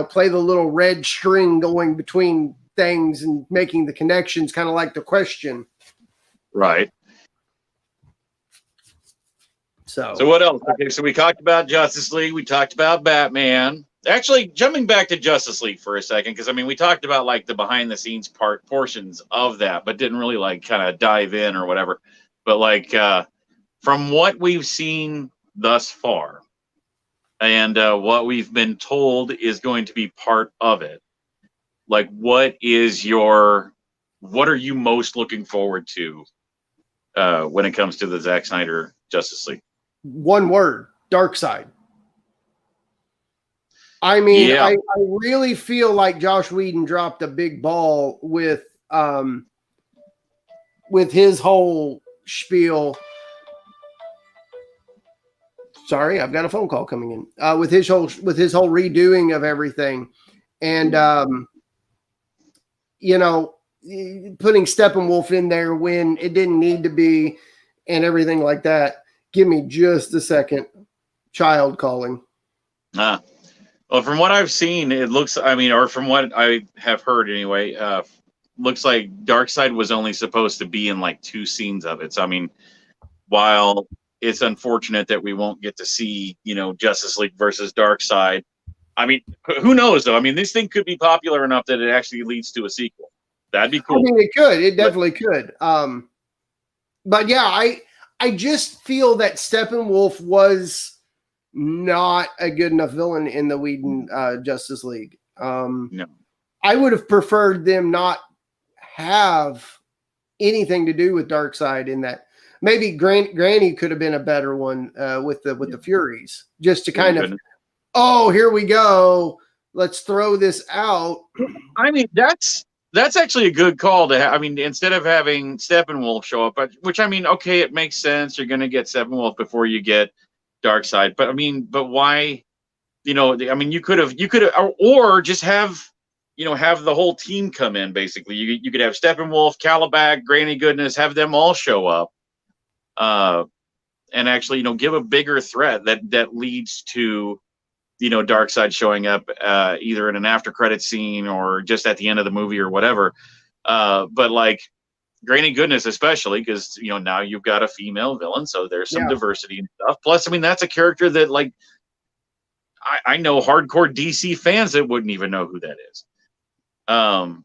Speaker 2: play the little red string going between things and making the connections, kind of like The Question.
Speaker 1: Right.
Speaker 2: So
Speaker 1: what else? Okay, so we talked about Justice League. We talked about Batman. Actually, jumping back to Justice League for a second, because, I mean, we talked about, like, the behind-the-scenes portions of that, but didn't really, like, kind of dive in or whatever. But, like, from what we've seen thus far and what we've been told is going to be part of it, like, what are you most looking forward to when it comes to the Zack Snyder Justice League?
Speaker 2: One word: Darkseid. I mean, I really feel like Joss Whedon dropped a big ball with his whole spiel. Sorry, I've got a phone call coming in. With his whole redoing of everything, and putting Steppenwolf in there when it didn't need to be, and everything like that. Give me just a second. Child calling.
Speaker 1: Well, from what I've seen, it looks, or from what I have heard anyway, looks like Darkseid was only supposed to be in like 2 scenes of it. So, I mean, while it's unfortunate that we won't get to see, Justice League versus Darkseid, I mean, who knows though? I mean, this thing could be popular enough that it actually leads to a sequel. That'd be cool.
Speaker 2: I mean, it could. It definitely could. But yeah, I just feel that Steppenwolf was not a good enough villain in the Whedon Justice League.
Speaker 1: No.
Speaker 2: I would have preferred them not have anything to do with Darkseid in that. Maybe Granny could have been a better one with the Furies, just to kind of, oh, here we go. Let's throw this out.
Speaker 1: I mean, that's actually a good call to have. I mean, instead of having Steppenwolf show up, which I mean, okay, it makes sense. You're going to get Steppenwolf before you get Darkseid, but I mean, but why? You know, I mean, you could have, or just have, you know, have the whole team come in. Basically, you could have Steppenwolf, Skallywag, Granny Goodness, have them all show up, and actually, you know, give a bigger threat that leads to, you know, Darkseid showing up either in an after credit scene or just at the end of the movie or whatever. But like Granny Goodness, especially because, you know, now you've got a female villain, so there's some diversity and stuff. Plus, I mean, that's a character that like I know hardcore DC fans that wouldn't even know who that is.
Speaker 2: Well,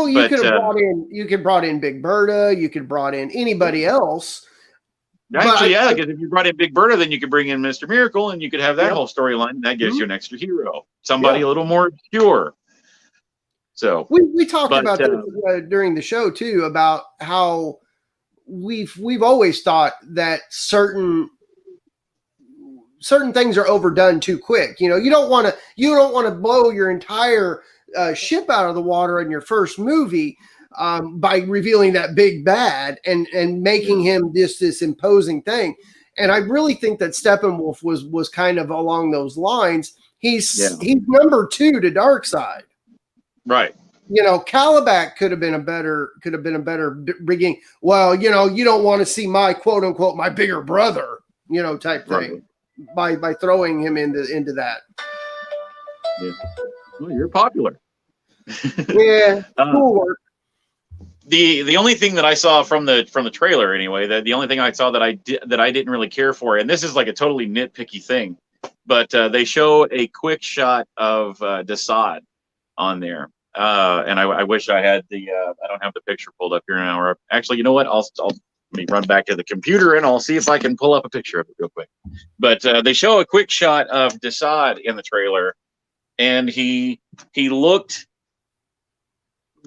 Speaker 2: you could have brought in Big Bertha, you could have brought in anybody else.
Speaker 1: Actually, yeah, because if you brought in Big Bertha, then you could bring in Mr. Miracle and you could have that whole storyline, and that gives you an extra hero. Somebody a little more obscure. So
Speaker 2: we talked about this during the show too, about how we've always thought that certain things are overdone too quick. You know, you don't want to blow your entire ship out of the water in your first movie by revealing that big bad and making him this imposing thing. And I really think that Steppenwolf was kind of along those lines. He's number 2 to Darkseid.
Speaker 1: Right.
Speaker 2: You know, Calabac could have been a better beginning. Well, you know, you don't want to see my quote unquote my bigger brother, you know, type thing by throwing him into that.
Speaker 1: Yeah. Well, you're popular.
Speaker 2: Yeah. Cool work.
Speaker 1: The only thing that I saw from the trailer anyway, the only thing I saw that I didn't really care for, and this is like a totally nitpicky thing, but they show a quick shot of Desaad on there, and I wish I had I don't have the picture pulled up here now. Or actually, you know what? Let me run back to the computer and I'll see if I can pull up a picture of it real quick. But they show a quick shot of Desaad in the trailer, and he looked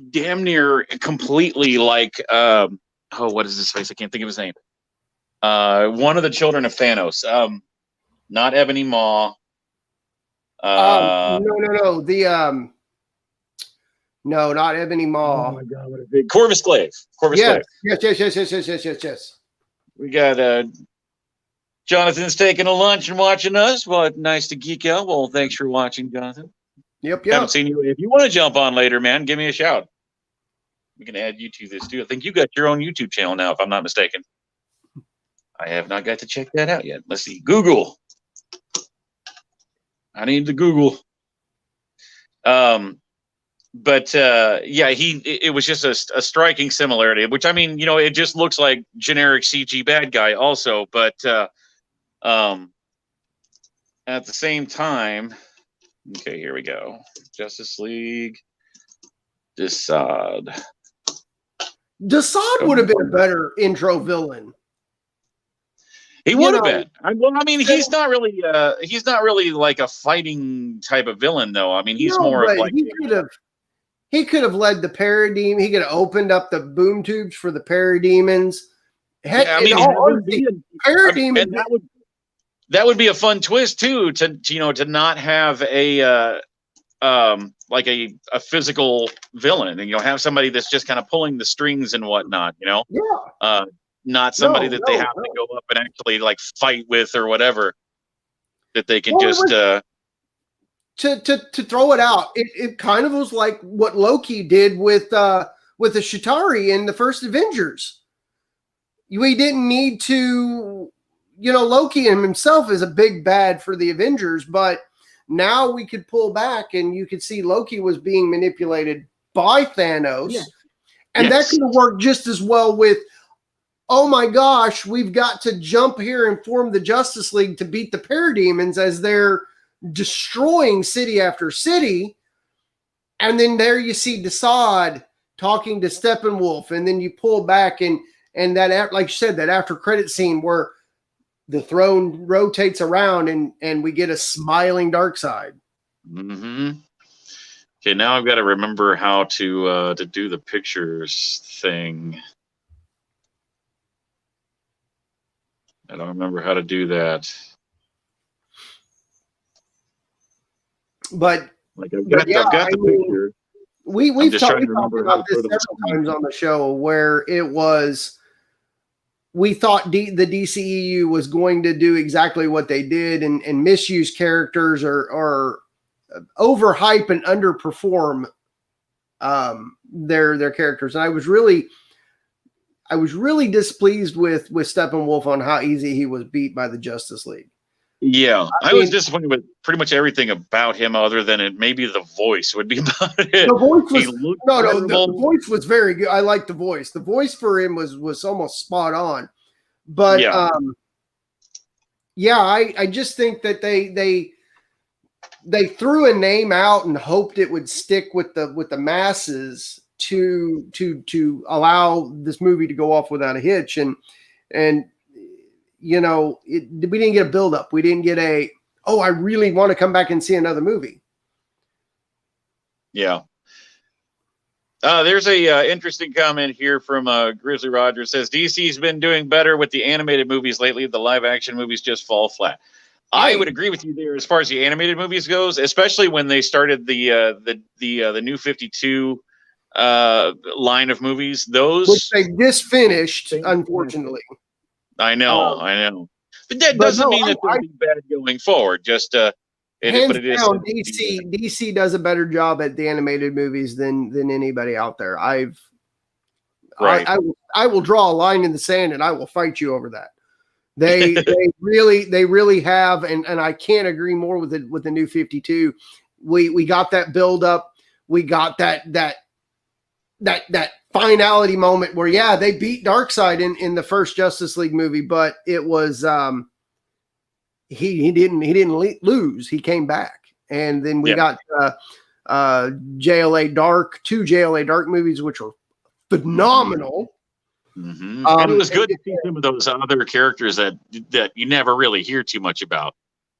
Speaker 1: damn near completely like what is his face? I can't think of his name. One of the children of Thanos. Not Ebony Maw.
Speaker 2: No. No, not Ebony Maw.
Speaker 1: Oh my God, what a big Corvus Glaive. Glaive.
Speaker 2: Yes.
Speaker 1: We got Jonathan's taking a lunch and watching us. Well, nice to geek out. Well, thanks for watching, Jonathan.
Speaker 2: Yep.
Speaker 1: Haven't seen you. If you want to jump on later, man, give me a shout. We can add you to this too. I think you got your own YouTube channel now, if I'm not mistaken. I have not got to check that out yet. Let's see. Google. I need to Google. It was just a striking similarity, which I mean, you know, it just looks like generic CG bad guy also, but at the same time, okay, here we go. Justice League. Desaad
Speaker 2: would have been a better intro villain.
Speaker 1: He would have been. Well, I mean, he's not really like a fighting type of villain, though. I mean, he's more of like
Speaker 2: he could have led the Parademon. He could have opened up the boom tubes for the Parademons. Heck,
Speaker 1: yeah, I mean, Parademon. That would be a fun twist too. To not have a like a physical villain, and have somebody that's just kind of pulling the strings and whatnot. Not somebody that they have to go up and actually like fight with or whatever. That they can to
Speaker 2: throw it out. It kind of was like what Loki did with the Chitauri in the first Avengers. We didn't need to, Loki himself is a big bad for the Avengers, but now we could pull back and you could see Loki was being manipulated by Thanos. Yeah. And that could have worked just as well with, oh my gosh, we've got to jump here and form the Justice League to beat the Parademons as they're destroying city after city. And then there you see Desaad talking to Steppenwolf, and then you pull back and that, like you said, that after credit scene where the throne rotates around and we get a smiling Darkseid.
Speaker 1: Mm-hmm. Okay, now I've got to remember how to do the pictures thing. I don't remember how to do that.
Speaker 2: But
Speaker 1: like I've got the picture.
Speaker 2: We've talked about this several times on the show where it was, we thought the DCEU was going to do exactly what they did and misuse characters or overhype and underperform their characters. And I was really displeased with Steppenwolf on how easy he was beat by the Justice League.
Speaker 1: Yeah, I was disappointed with pretty much everything about him, other than it. Maybe the voice would be about it.
Speaker 2: The voice was the voice was very good. I liked the voice. The voice for him was almost spot on. But I just think that they threw a name out and hoped it would stick with the masses to allow this movie to go off without a hitch. And you know, we didn't get a buildup. We didn't get I really want to come back and see another movie.
Speaker 1: Yeah. There's a interesting comment here from Grizzly Rogers. Says DC's been doing better with the animated movies lately. The live action movies just fall flat. I would agree with you there as far as the animated movies goes, especially when they started the New 52 line of movies. Those
Speaker 2: which they just finished, unfortunately.
Speaker 1: I know. But that doesn't mean that they'll be bad going forward. Just
Speaker 2: hands down, DC does a better job at the animated movies than anybody out there. I will draw a line in the sand and I will fight you over that. They really have, and I can't agree more with the New 52. We got that build up. We got that finality moment where they beat Darkseid in the first Justice League movie, but it was he didn't lose. He came back, and then we got JLA Dark, 2 JLA Dark movies, which were phenomenal.
Speaker 1: Mm-hmm. And it was good to see some of those other characters that you never really hear too much about,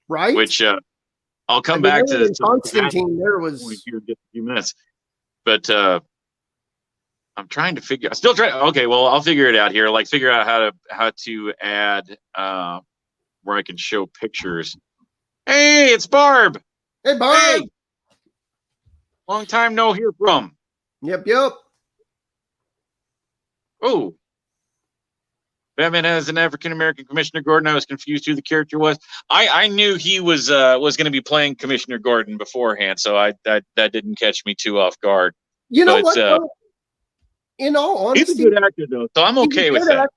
Speaker 2: right?
Speaker 1: Which I'll come back to.
Speaker 2: Constantine, there was
Speaker 1: here in just a few minutes, but I'm trying to figure. I still try. Okay, well, I'll figure it out here. Like figure out how to add where I can show pictures. Hey, it's Barb.
Speaker 2: Hey, Barb. Hey.
Speaker 1: Long time no hear from.
Speaker 2: Yep.
Speaker 1: Oh. Batman has an African American Commissioner Gordon. I was confused who the character was. I knew he was going to be playing Commissioner Gordon beforehand, so that didn't catch me too off guard.
Speaker 2: You know what? In all honesty,
Speaker 1: he's a good actor though, so I'm okay with that.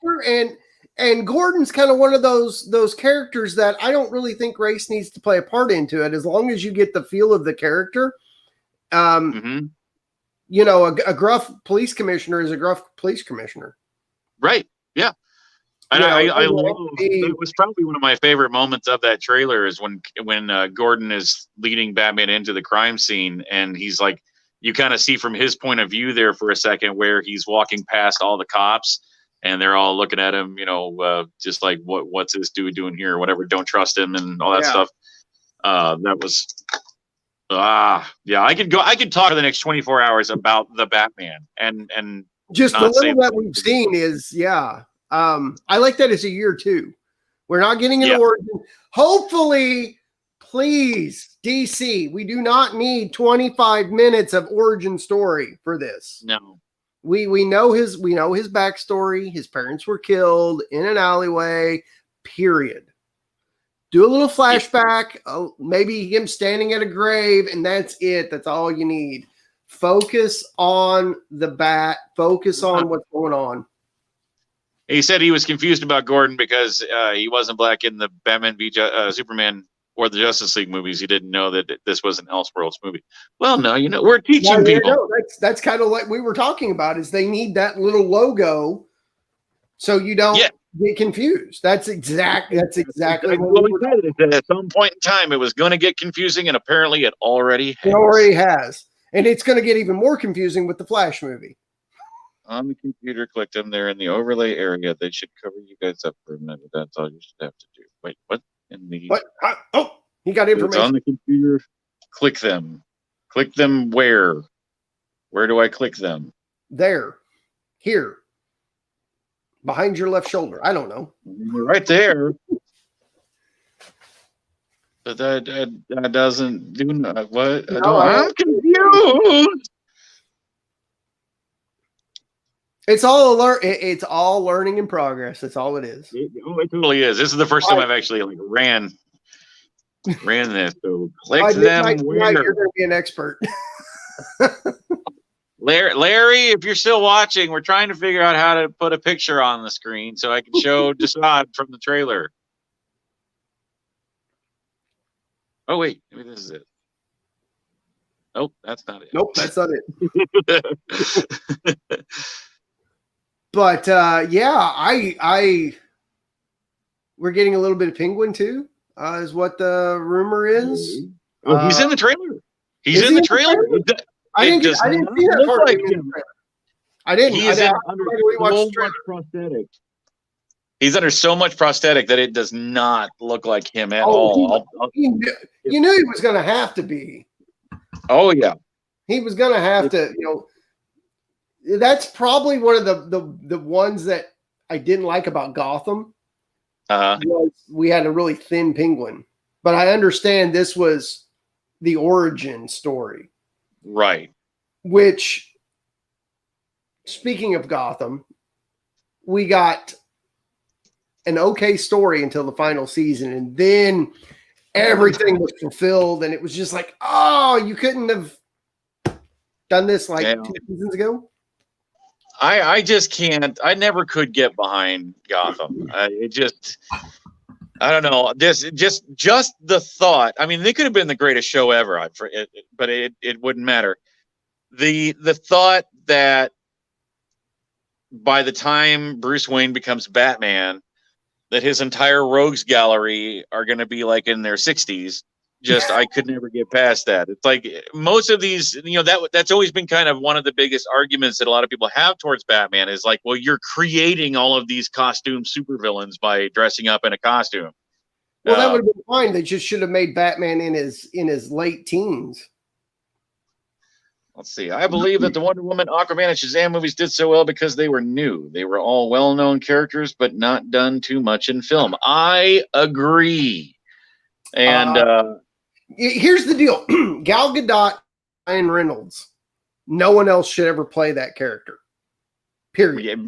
Speaker 2: And Gordon's kind of one of those characters that I don't really think race needs to play a part into it, as long as you get the feel of the character. You know, a gruff police commissioner is a gruff police commissioner,
Speaker 1: right? Yeah. And I love it. Was probably one of my favorite moments of that trailer is when Gordon is leading Batman into the crime scene, and he's like, you kind of see from his point of view there for a second where he's walking past all the cops and they're all looking at him, you know, just like what's this dude doing here or whatever, don't trust him and all that stuff. That was I could talk for the next 24 hours about the Batman and
Speaker 2: just the little that we've seen is I like that as a year too. We're not getting an origin. Hopefully, please, DC, we do not need 25 minutes of origin story for this.
Speaker 1: No.
Speaker 2: We know his backstory. His parents were killed in an alleyway, period. Do a little flashback, maybe him standing at a grave, and that's it. That's all you need. Focus on the bat. Focus on what's going on.
Speaker 1: He said he was confused about Gordon because he wasn't black in the Batman v Superman or the Justice League movies. He didn't know that this was an Elseworlds movie. Well, no, we're teaching people.
Speaker 2: No, that's kind of like we were talking about. Is they need that little logo so you don't get confused. That's exactly what
Speaker 1: we said. At some point in time, it was going to get confusing, and apparently it already has.
Speaker 2: It already has. And it's going to get even more confusing with the Flash movie.
Speaker 1: On the computer, click them. They're in the overlay area. They should cover you guys up for a minute. That's all you should have to do. Wait, what? What?
Speaker 2: Oh, he got information.
Speaker 1: It's on the computer. Click them. Click them where? Where do I click them?
Speaker 2: There. Here. Behind your left shoulder. I don't know.
Speaker 1: Right there. But that doesn't do what? I'm confused.
Speaker 2: It's all learning in progress. That's all it is.
Speaker 1: It totally is. This is the first time I've actually ran this. So click them where.
Speaker 2: You're going to be an expert.
Speaker 1: Larry, if you're still watching, we're trying to figure out how to put a picture on the screen so I can show Desad from the trailer. Oh, wait. Maybe this is it. Nope, that's not it.
Speaker 2: Nope, that's not it. But, we're getting a little bit of Penguin, too, is what the rumor is.
Speaker 1: Oh, he's in the trailer. He's in the trailer.
Speaker 2: I didn't see that part.
Speaker 1: Like him.
Speaker 2: I didn't.
Speaker 1: He's under so much prosthetic. He's under so much prosthetic that it does not look like him at all.
Speaker 2: You knew he was going to have to be.
Speaker 1: Oh, yeah.
Speaker 2: He was going to have to, that's probably one of the ones that I didn't like about Gotham. Was we had a really thin Penguin. But I understand this was the origin story.
Speaker 1: Right.
Speaker 2: Which, speaking of Gotham, we got an okay story until the final season, and then everything was fulfilled, and it was just like, oh, you couldn't have done this 2 seasons ago?
Speaker 1: I just can't. I never could get behind Gotham. I don't know. Just the thought. I mean, they could have been the greatest show ever, but it wouldn't matter. The thought that by the time Bruce Wayne becomes Batman, that his entire rogues gallery are going to be like in their 60s. I could never get past that. It's like most of these, that's always been kind of one of the biggest arguments that a lot of people have towards Batman is like, well, you're creating all of these costume supervillains by dressing up in a costume.
Speaker 2: Well, that would have been fine. They just should have made Batman in his late teens.
Speaker 1: Let's see. I believe that the Wonder Woman, Aquaman, and Shazam movies did so well because they were new. They were all well-known characters, but not done too much in film. I agree. And
Speaker 2: here's the deal. Gal Gadot, Ryan Reynolds. No one else should ever play that character. Period.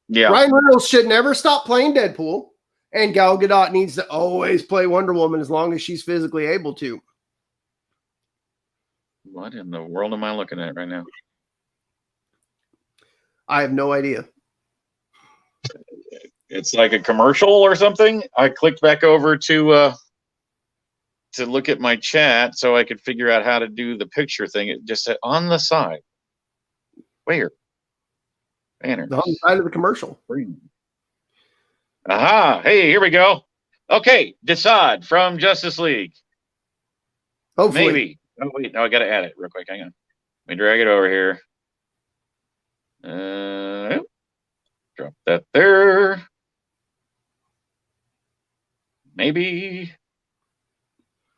Speaker 1: Yeah.
Speaker 2: Ryan Reynolds should never stop playing Deadpool. And Gal Gadot needs to always play Wonder Woman as long as she's physically able to.
Speaker 1: What in the world am I looking at right now?
Speaker 2: I have no idea.
Speaker 1: It's like a commercial or something. I clicked back over to look at my chat so I could figure out how to do the picture thing. It just said on the side. Where? Banner.
Speaker 2: On the side of the commercial.
Speaker 1: Aha. Hey, here we go. Okay. Desad from Justice League.
Speaker 2: Hopefully.
Speaker 1: Maybe. Oh, wait. No, I got to add it real quick. Hang on. Let me drag it over here. Drop that there. Maybe.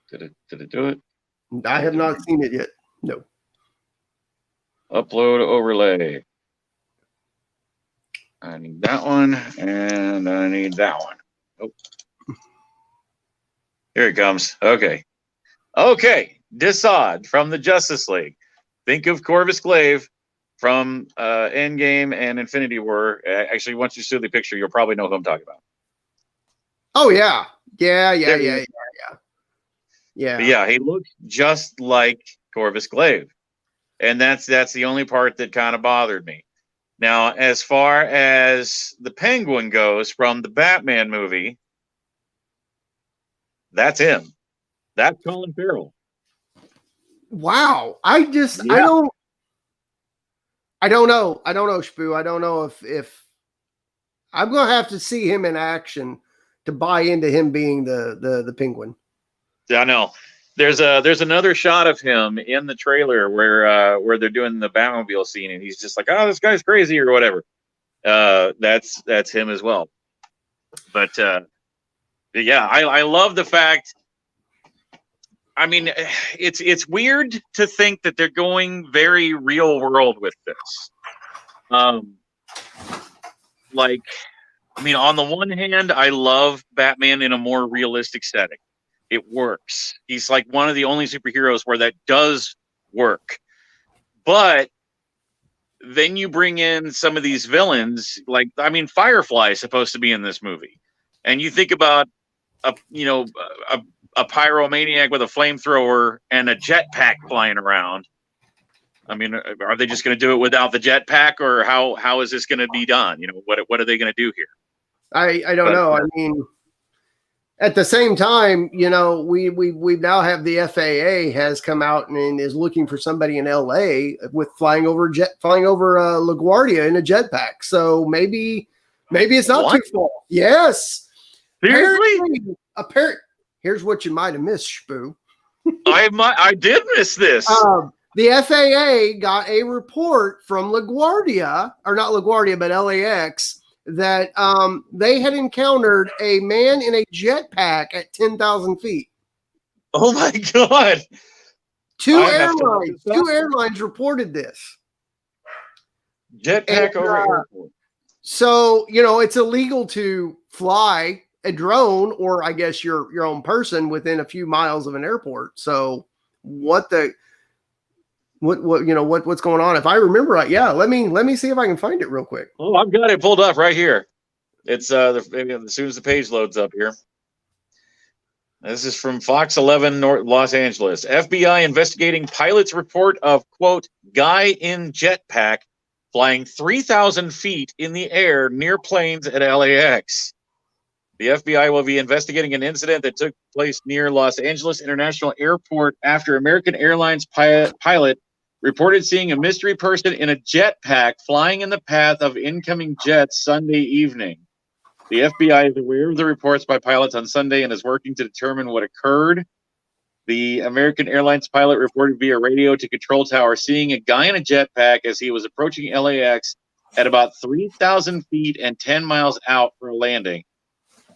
Speaker 1: Did it do it?
Speaker 2: I have not seen it yet. No.
Speaker 1: Upload overlay. I need that one, and I need that one. Oh. Here it comes. Okay. Desad from the Justice League. Think of Corvus Glaive from Endgame and Infinity War. Actually, once you see the picture, you'll probably know who I'm talking about.
Speaker 2: Oh, yeah. Yeah.
Speaker 1: Yeah, he looks just like Corvus Glaive. And that's the only part that kind of bothered me. Now, as far as the Penguin goes from the Batman movie, that's him. That's Colin Farrell.
Speaker 2: Wow. I don't know. I don't know, Shpoo. I don't know if I'm gonna have to see him in action to buy into him being the Penguin.
Speaker 1: Yeah, I know. There's another shot of him in the trailer where they're doing the Batmobile scene, and he's just like, "Oh, this guy's crazy" or whatever. That's him as well. But yeah, I love the fact. I mean, it's weird to think that they're going very real world with this. Like, I mean, on the one hand, I love Batman in a more realistic setting. It works. He's like one of the only superheroes where that does work. But then you bring in some of these villains, like, I mean, Firefly is supposed to be in this movie, and you think about a pyromaniac with a flamethrower and a jetpack flying around. I mean, are they just going to do it without the jetpack, or how is this going to be done? You know, what are they going to do here?
Speaker 2: I don't know. I mean, at the same time, you know, we now have the FAA has come out and is looking for somebody in LA with flying over LaGuardia in a jetpack. So maybe it's not too far. Yes.
Speaker 1: Seriously?
Speaker 2: Apparently, here's what you might have missed, Spoo.
Speaker 1: I did miss this.
Speaker 2: The FAA got a report from LaGuardia, or not LaGuardia, but LAX, that they had encountered a man in a jetpack at 10,000 feet.
Speaker 1: Oh my God.
Speaker 2: Two airlines reported this.
Speaker 1: Jetpack over airport.
Speaker 2: So, you know, it's illegal to fly a drone or I guess your own person within a few miles of an airport. So what's going on? If I remember right, yeah, let me see if I can find it real quick.
Speaker 1: Oh, I've got it pulled up right here. It's as soon as the page loads up here. This is from Fox 11 Los Angeles. FBI investigating pilot's report of, quote, guy in jetpack flying 3,000 feet in the air near planes at LAX. The FBI will be investigating an incident that took place near Los Angeles International Airport after American Airlines pilot reported seeing a mystery person in a jetpack flying in the path of incoming jets Sunday evening. The FBI is aware of the reports by pilots on Sunday and is working to determine what occurred. The American Airlines pilot reported via radio to control tower seeing a guy in a jetpack as he was approaching LAX at about 3,000 feet and 10 miles out for a landing.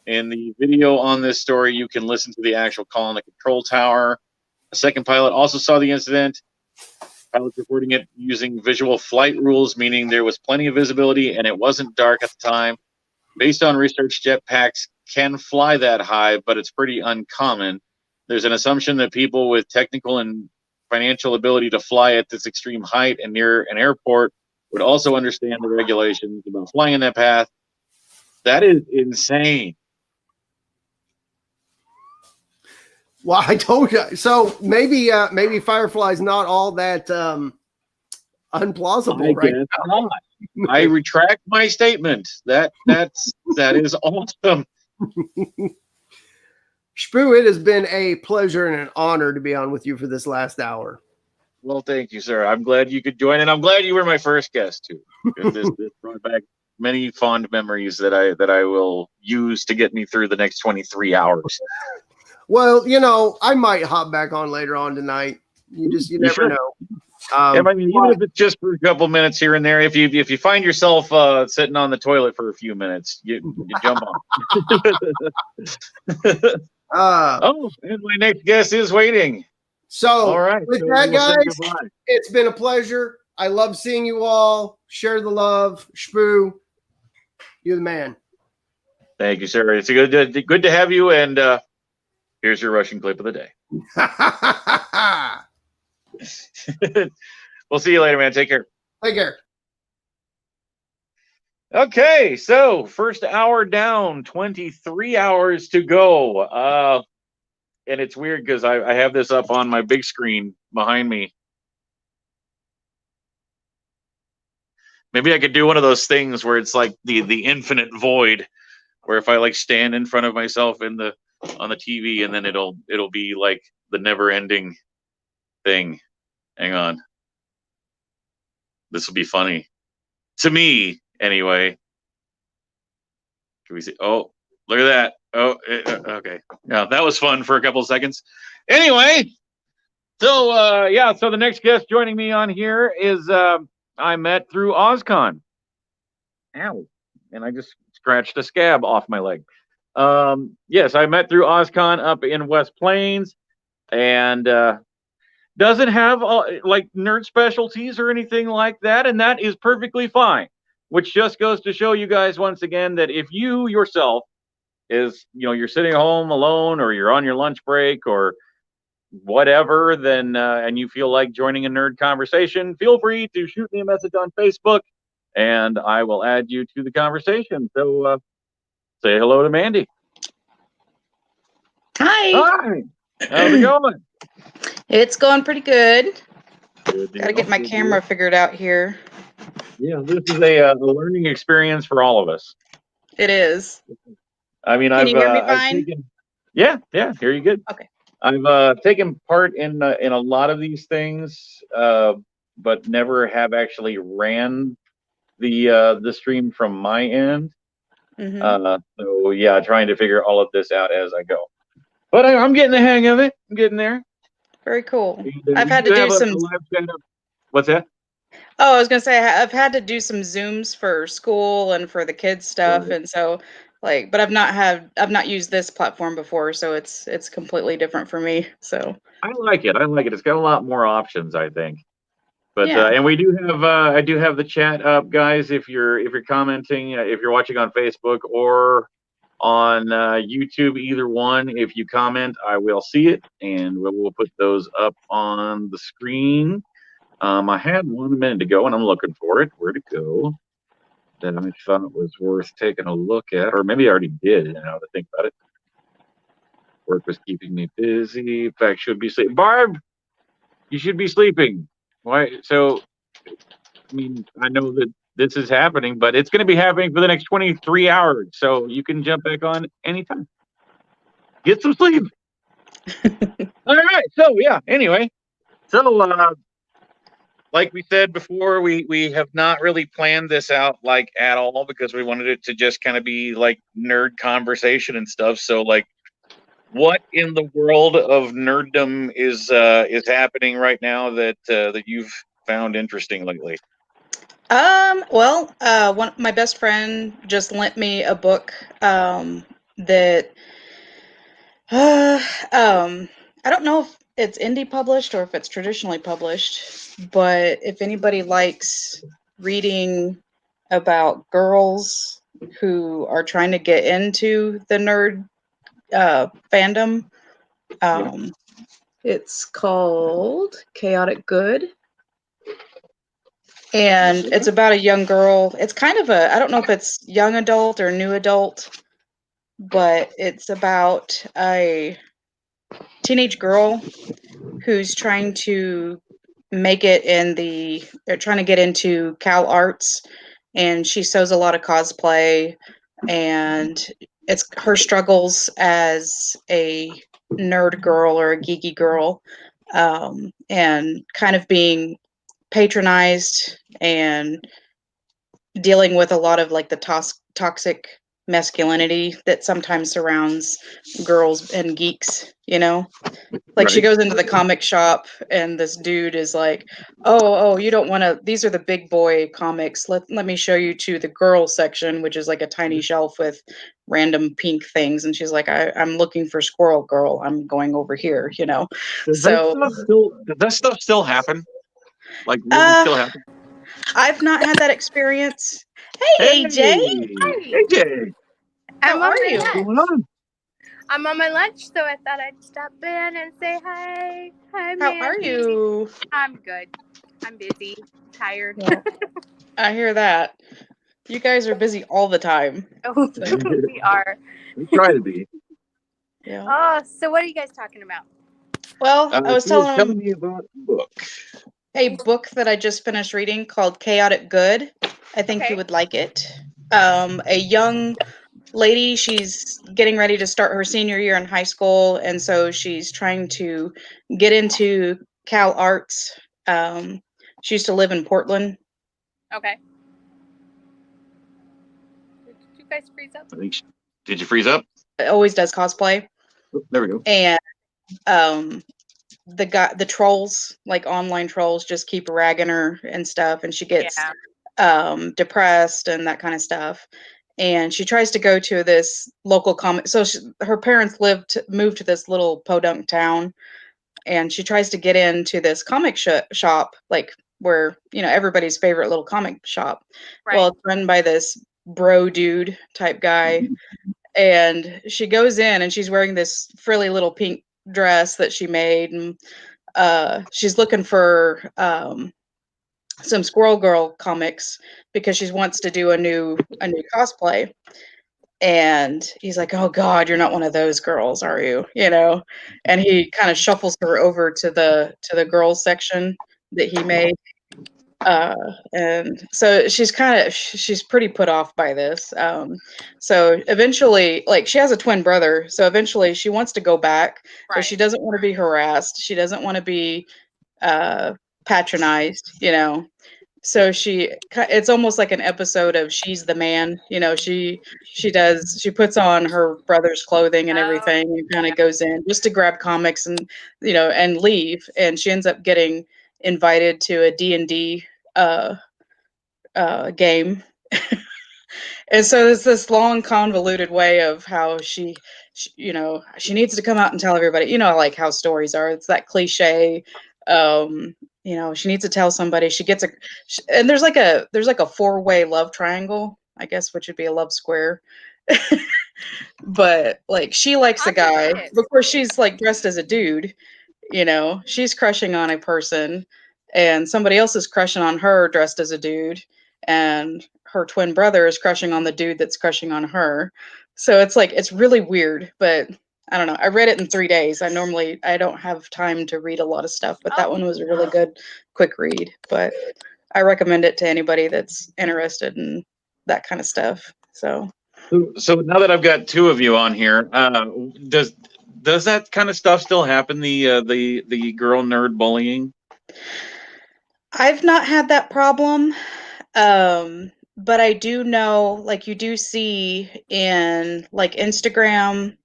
Speaker 1: In the video on this story, you can listen to the actual call on the control tower. A second pilot also saw the incident. Pilots reporting it using visual flight rules, meaning there was plenty of visibility and it wasn't dark at the time. Based on research, jetpacks can fly that high, but it's pretty uncommon. There's an assumption that people with technical and financial ability to fly at this extreme height and near an airport would also understand the regulations about flying in that path. That is insane.
Speaker 2: Well, I told you. So maybe Firefly's not all that unplausible, right?
Speaker 1: I retract my statement. That is awesome.
Speaker 2: Spoo, it has been a pleasure and an honor to be on with you for this last hour.
Speaker 1: Well, thank you, sir. I'm glad you could join, and I'm glad you were my first guest too. This brought back many fond memories that I will use to get me through the next 23 hours.
Speaker 2: Well, you know, I might hop back on later on tonight. You never know.
Speaker 1: I mean, even if it's just for a couple minutes here and there, if you find yourself sitting on the toilet for a few minutes, you jump on. And my next guest is waiting.
Speaker 2: So, all right, with that, guys, it's been a pleasure. I love seeing you all. Share the love. Spoo, you're the man.
Speaker 1: Thank you, sir. It's good to have you. And here's your Russian clip of the day. We'll see you later, man. Take care.
Speaker 2: Take care.
Speaker 1: Okay, so first hour down, 23 hours to go. And it's weird because I have this up on my big screen behind me. Maybe I could do one of those things where it's like the infinite void, where if I like stand in front of myself on the TV, and then it'll be like the never ending thing. Hang on. This will be funny. To me, anyway. Can we see? Oh, look at that. Oh, okay. Yeah, that was fun for a couple of seconds. Anyway, so yeah, so the next guest joining me on here is I met through OzCon. Ow. And I just scratched a scab off my leg. Yes, I met through OzCon up in West Plains, and doesn't have like nerd specialties or anything like that, and that is perfectly fine. Which just goes to show you guys once again that if you yourself you're sitting home alone, or you're on your lunch break, or whatever, then and you feel like joining a nerd conversation, feel free to shoot me a message on Facebook, and I will add you to the conversation. So say hello to Mandy.
Speaker 4: Hi.
Speaker 1: Hi. How's it going?
Speaker 4: It's going pretty good.
Speaker 1: Gotta
Speaker 4: get my camera figured out here.
Speaker 1: Yeah, this is a learning experience for all of us.
Speaker 4: It is.
Speaker 1: I mean,
Speaker 4: Can you hear me fine?
Speaker 1: Yeah, hear you good.
Speaker 4: Okay.
Speaker 1: I've taken part in a lot of these things, but never have actually ran the stream from my end. So yeah, trying to figure all of this out as I go. But I'm getting the hang of it. I'm getting there.
Speaker 4: Very cool. I've had to do some.
Speaker 1: What's that?
Speaker 4: Oh, I was gonna say I've had to do some Zooms for school and for the kids stuff, right. And so but I've not used this platform before, so it's completely different for me. So
Speaker 1: I like it. It's got a lot more options, I think. But yeah. And we do have I do have the chat up, guys. If you're commenting, if you're watching on Facebook or on YouTube, either one, if you comment, I will see it, and we'll put those up on the screen. I had one a minute ago, and I'm looking for it. Where'd it go? That I thought it was worth taking a look at, or maybe I already did. Now to think about it, work was keeping me busy. In fact, should be sleeping. Barb, you should be sleeping. Why? So, I mean, I know that this is happening, but it's going to be happening for the next 23 hours. So you can jump back on anytime. Get some sleep. All right. So yeah. Anyway, so like we said before, we have not really planned this out like at all, because we wanted it to just kind of be like nerd conversation and stuff. So like, what in the world of nerddom is happening right now that you've found interesting lately?
Speaker 4: Well, my best friend just lent me a book that I don't know if it's indie published or if it's traditionally published, but if anybody likes reading about girls who are trying to get into the nerd fandom, it's called Chaotic Good. And it's about a young girl. It's kind of I don't know if it's young adult or new adult, but it's about a teenage girl who's trying to make it they're trying to get into Cal Arts, and she sews a lot of cosplay, and it's her struggles as a nerd girl or a geeky girl, and kind of being patronized and dealing with a lot of like the toxic masculinity that sometimes surrounds girls and geeks, like right. She goes into the comic shop and this dude is like, oh, you don't want to, these are the big boy comics. Let me show you to the girl section, which is like a tiny shelf with random pink things. And she's like, I'm looking for Squirrel Girl. I'm going over here,
Speaker 1: Does that stuff still happen? Like really still happen?
Speaker 4: I've not had that experience. Hey, AJ.
Speaker 1: Hey, AJ.
Speaker 4: How are you?
Speaker 1: What's going on?
Speaker 5: I'm on my lunch, so I thought I'd stop in and say hi. Hi, Mandy.
Speaker 4: How are you?
Speaker 5: I'm good. I'm busy, tired.
Speaker 4: Well, I hear that. You guys are busy all the time.
Speaker 5: Oh, we are.
Speaker 1: We try to be.
Speaker 4: Yeah.
Speaker 5: Oh, so what are you guys talking about?
Speaker 4: Well, I was telling
Speaker 1: me about a book.
Speaker 4: A book that I just finished reading called Chaotic Good. I think you would like it. A young lady, she's getting ready to start her senior year in high school, and so she's trying to get into Cal Arts. She used to live in Portland.
Speaker 5: Okay. guys freeze up?
Speaker 1: Did you freeze up?
Speaker 4: It always does cosplay.
Speaker 1: Oh, there we go.
Speaker 4: And the trolls, like online trolls, just keep ragging her and stuff, and she gets depressed and that kind of stuff. And she tries to go to this local comic. So her parents moved to this little podunk town, and she tries to get into this comic shop, like where everybody's favorite little comic shop. Right. Well, it's run by this bro dude type guy, and she goes in, and she's wearing this frilly little pink dress that she made, and she's looking for some Squirrel Girl comics because she wants to do a new cosplay. And he's like, "Oh God, you're not one of those girls, are you?" And he kind of shuffles her over to the girls section that he made. And so she's pretty put off by this. So eventually, like, she has a twin brother. So eventually she wants to go back, but she doesn't want to be harassed. She doesn't want to be patronized, So it's almost like an episode of She's the Man. She puts on her brother's clothing and everything, and kind of goes in just to grab comics and and leave. And she ends up getting invited to a D&D game. And so there's this long convoluted way of how she needs to come out and tell everybody, like how stories are. It's that cliche. She needs to tell somebody. She gets and there's like a four-way love triangle, I guess, which would be a love square. But like, she likes a guy. Of course, she's like dressed as a dude. She's crushing on a person, and somebody else is crushing on her dressed as a dude, and her twin brother is crushing on the dude that's crushing on her. So it's really weird, but I don't know. I read it in 3 days. I don't have time to read a lot of stuff, but that one was a really good, quick read. But I recommend it to anybody that's interested in that kind of stuff. So
Speaker 1: now that I've got two of you on here, does that kind of stuff still happen? The girl nerd bullying?
Speaker 4: I've not had that problem. But I do know, like, you do see in like Instagram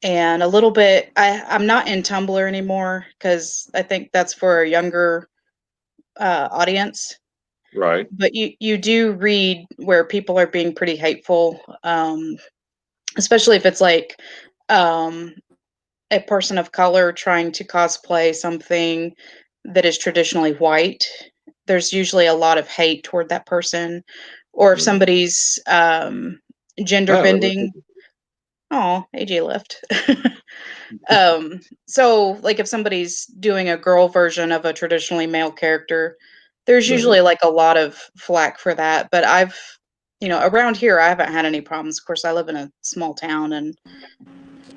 Speaker 4: and a little bit, I'm not in Tumblr anymore because I think that's for a younger audience.
Speaker 1: Right.
Speaker 4: But you do read where people are being pretty hateful, especially if it's like a person of color trying to cosplay something that is traditionally white. There's usually a lot of hate toward that person. Or if somebody's gender bending. Oh, AJ left. So like if somebody's doing a girl version of a traditionally male character, there's usually like a lot of flack for that. But I've, around here, I haven't had any problems. Of course, I live in a small town, and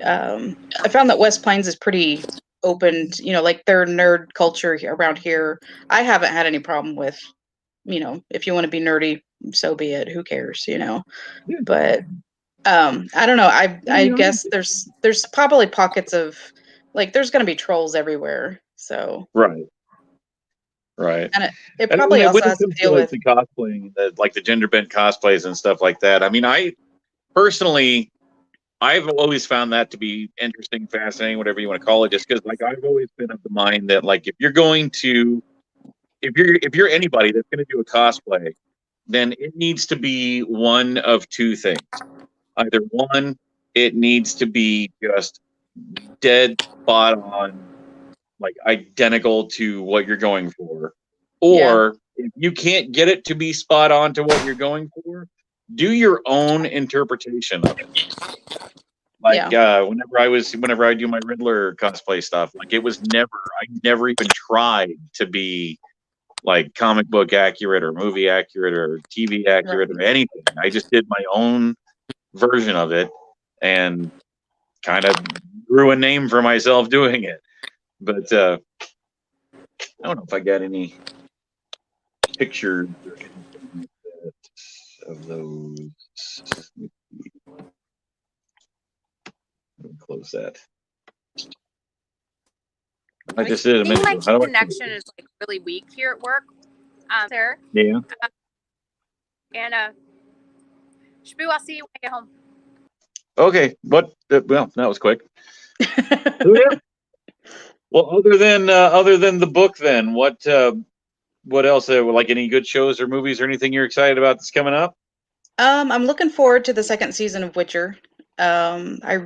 Speaker 4: I found that West Plains is pretty open, like their nerd culture around here. I haven't had any problem with, if you want to be nerdy, so be it. Who cares, But I don't know. I guess there's probably pockets of, like, there's going to be trolls everywhere. So
Speaker 1: right.
Speaker 4: And it probably also has to deal with
Speaker 1: the cosplaying, like the gender bent cosplays and stuff like that. I mean, I personally, I've always found that to be interesting, fascinating, whatever you want to call it, just because, like, I've always been of the mind that, like, if you're anybody that's going to do a cosplay, then it needs to be one of two things. Either one, it needs to be just dead spot on, like identical to what you're going for. Or if you can't get it to be spot on to what you're going for, do your own interpretation of it. Like whenever I do my Riddler cosplay stuff, like I never even tried to be like comic book accurate or movie accurate or TV accurate or anything. I just did my own version of it and kind of grew a name for myself doing it. But I don't know if I got any pictures or anything of those. Let me close that. I just did.
Speaker 6: I think my connection is like really weak here at work. Sir.
Speaker 1: Yeah.
Speaker 6: And Shboo, I'll see you when I get home.
Speaker 1: Okay, well, that was quick. Well, other than the book, then what else? Like any good shows or movies or anything you're excited about that's coming up?
Speaker 4: I'm looking forward to the second season of Witcher. I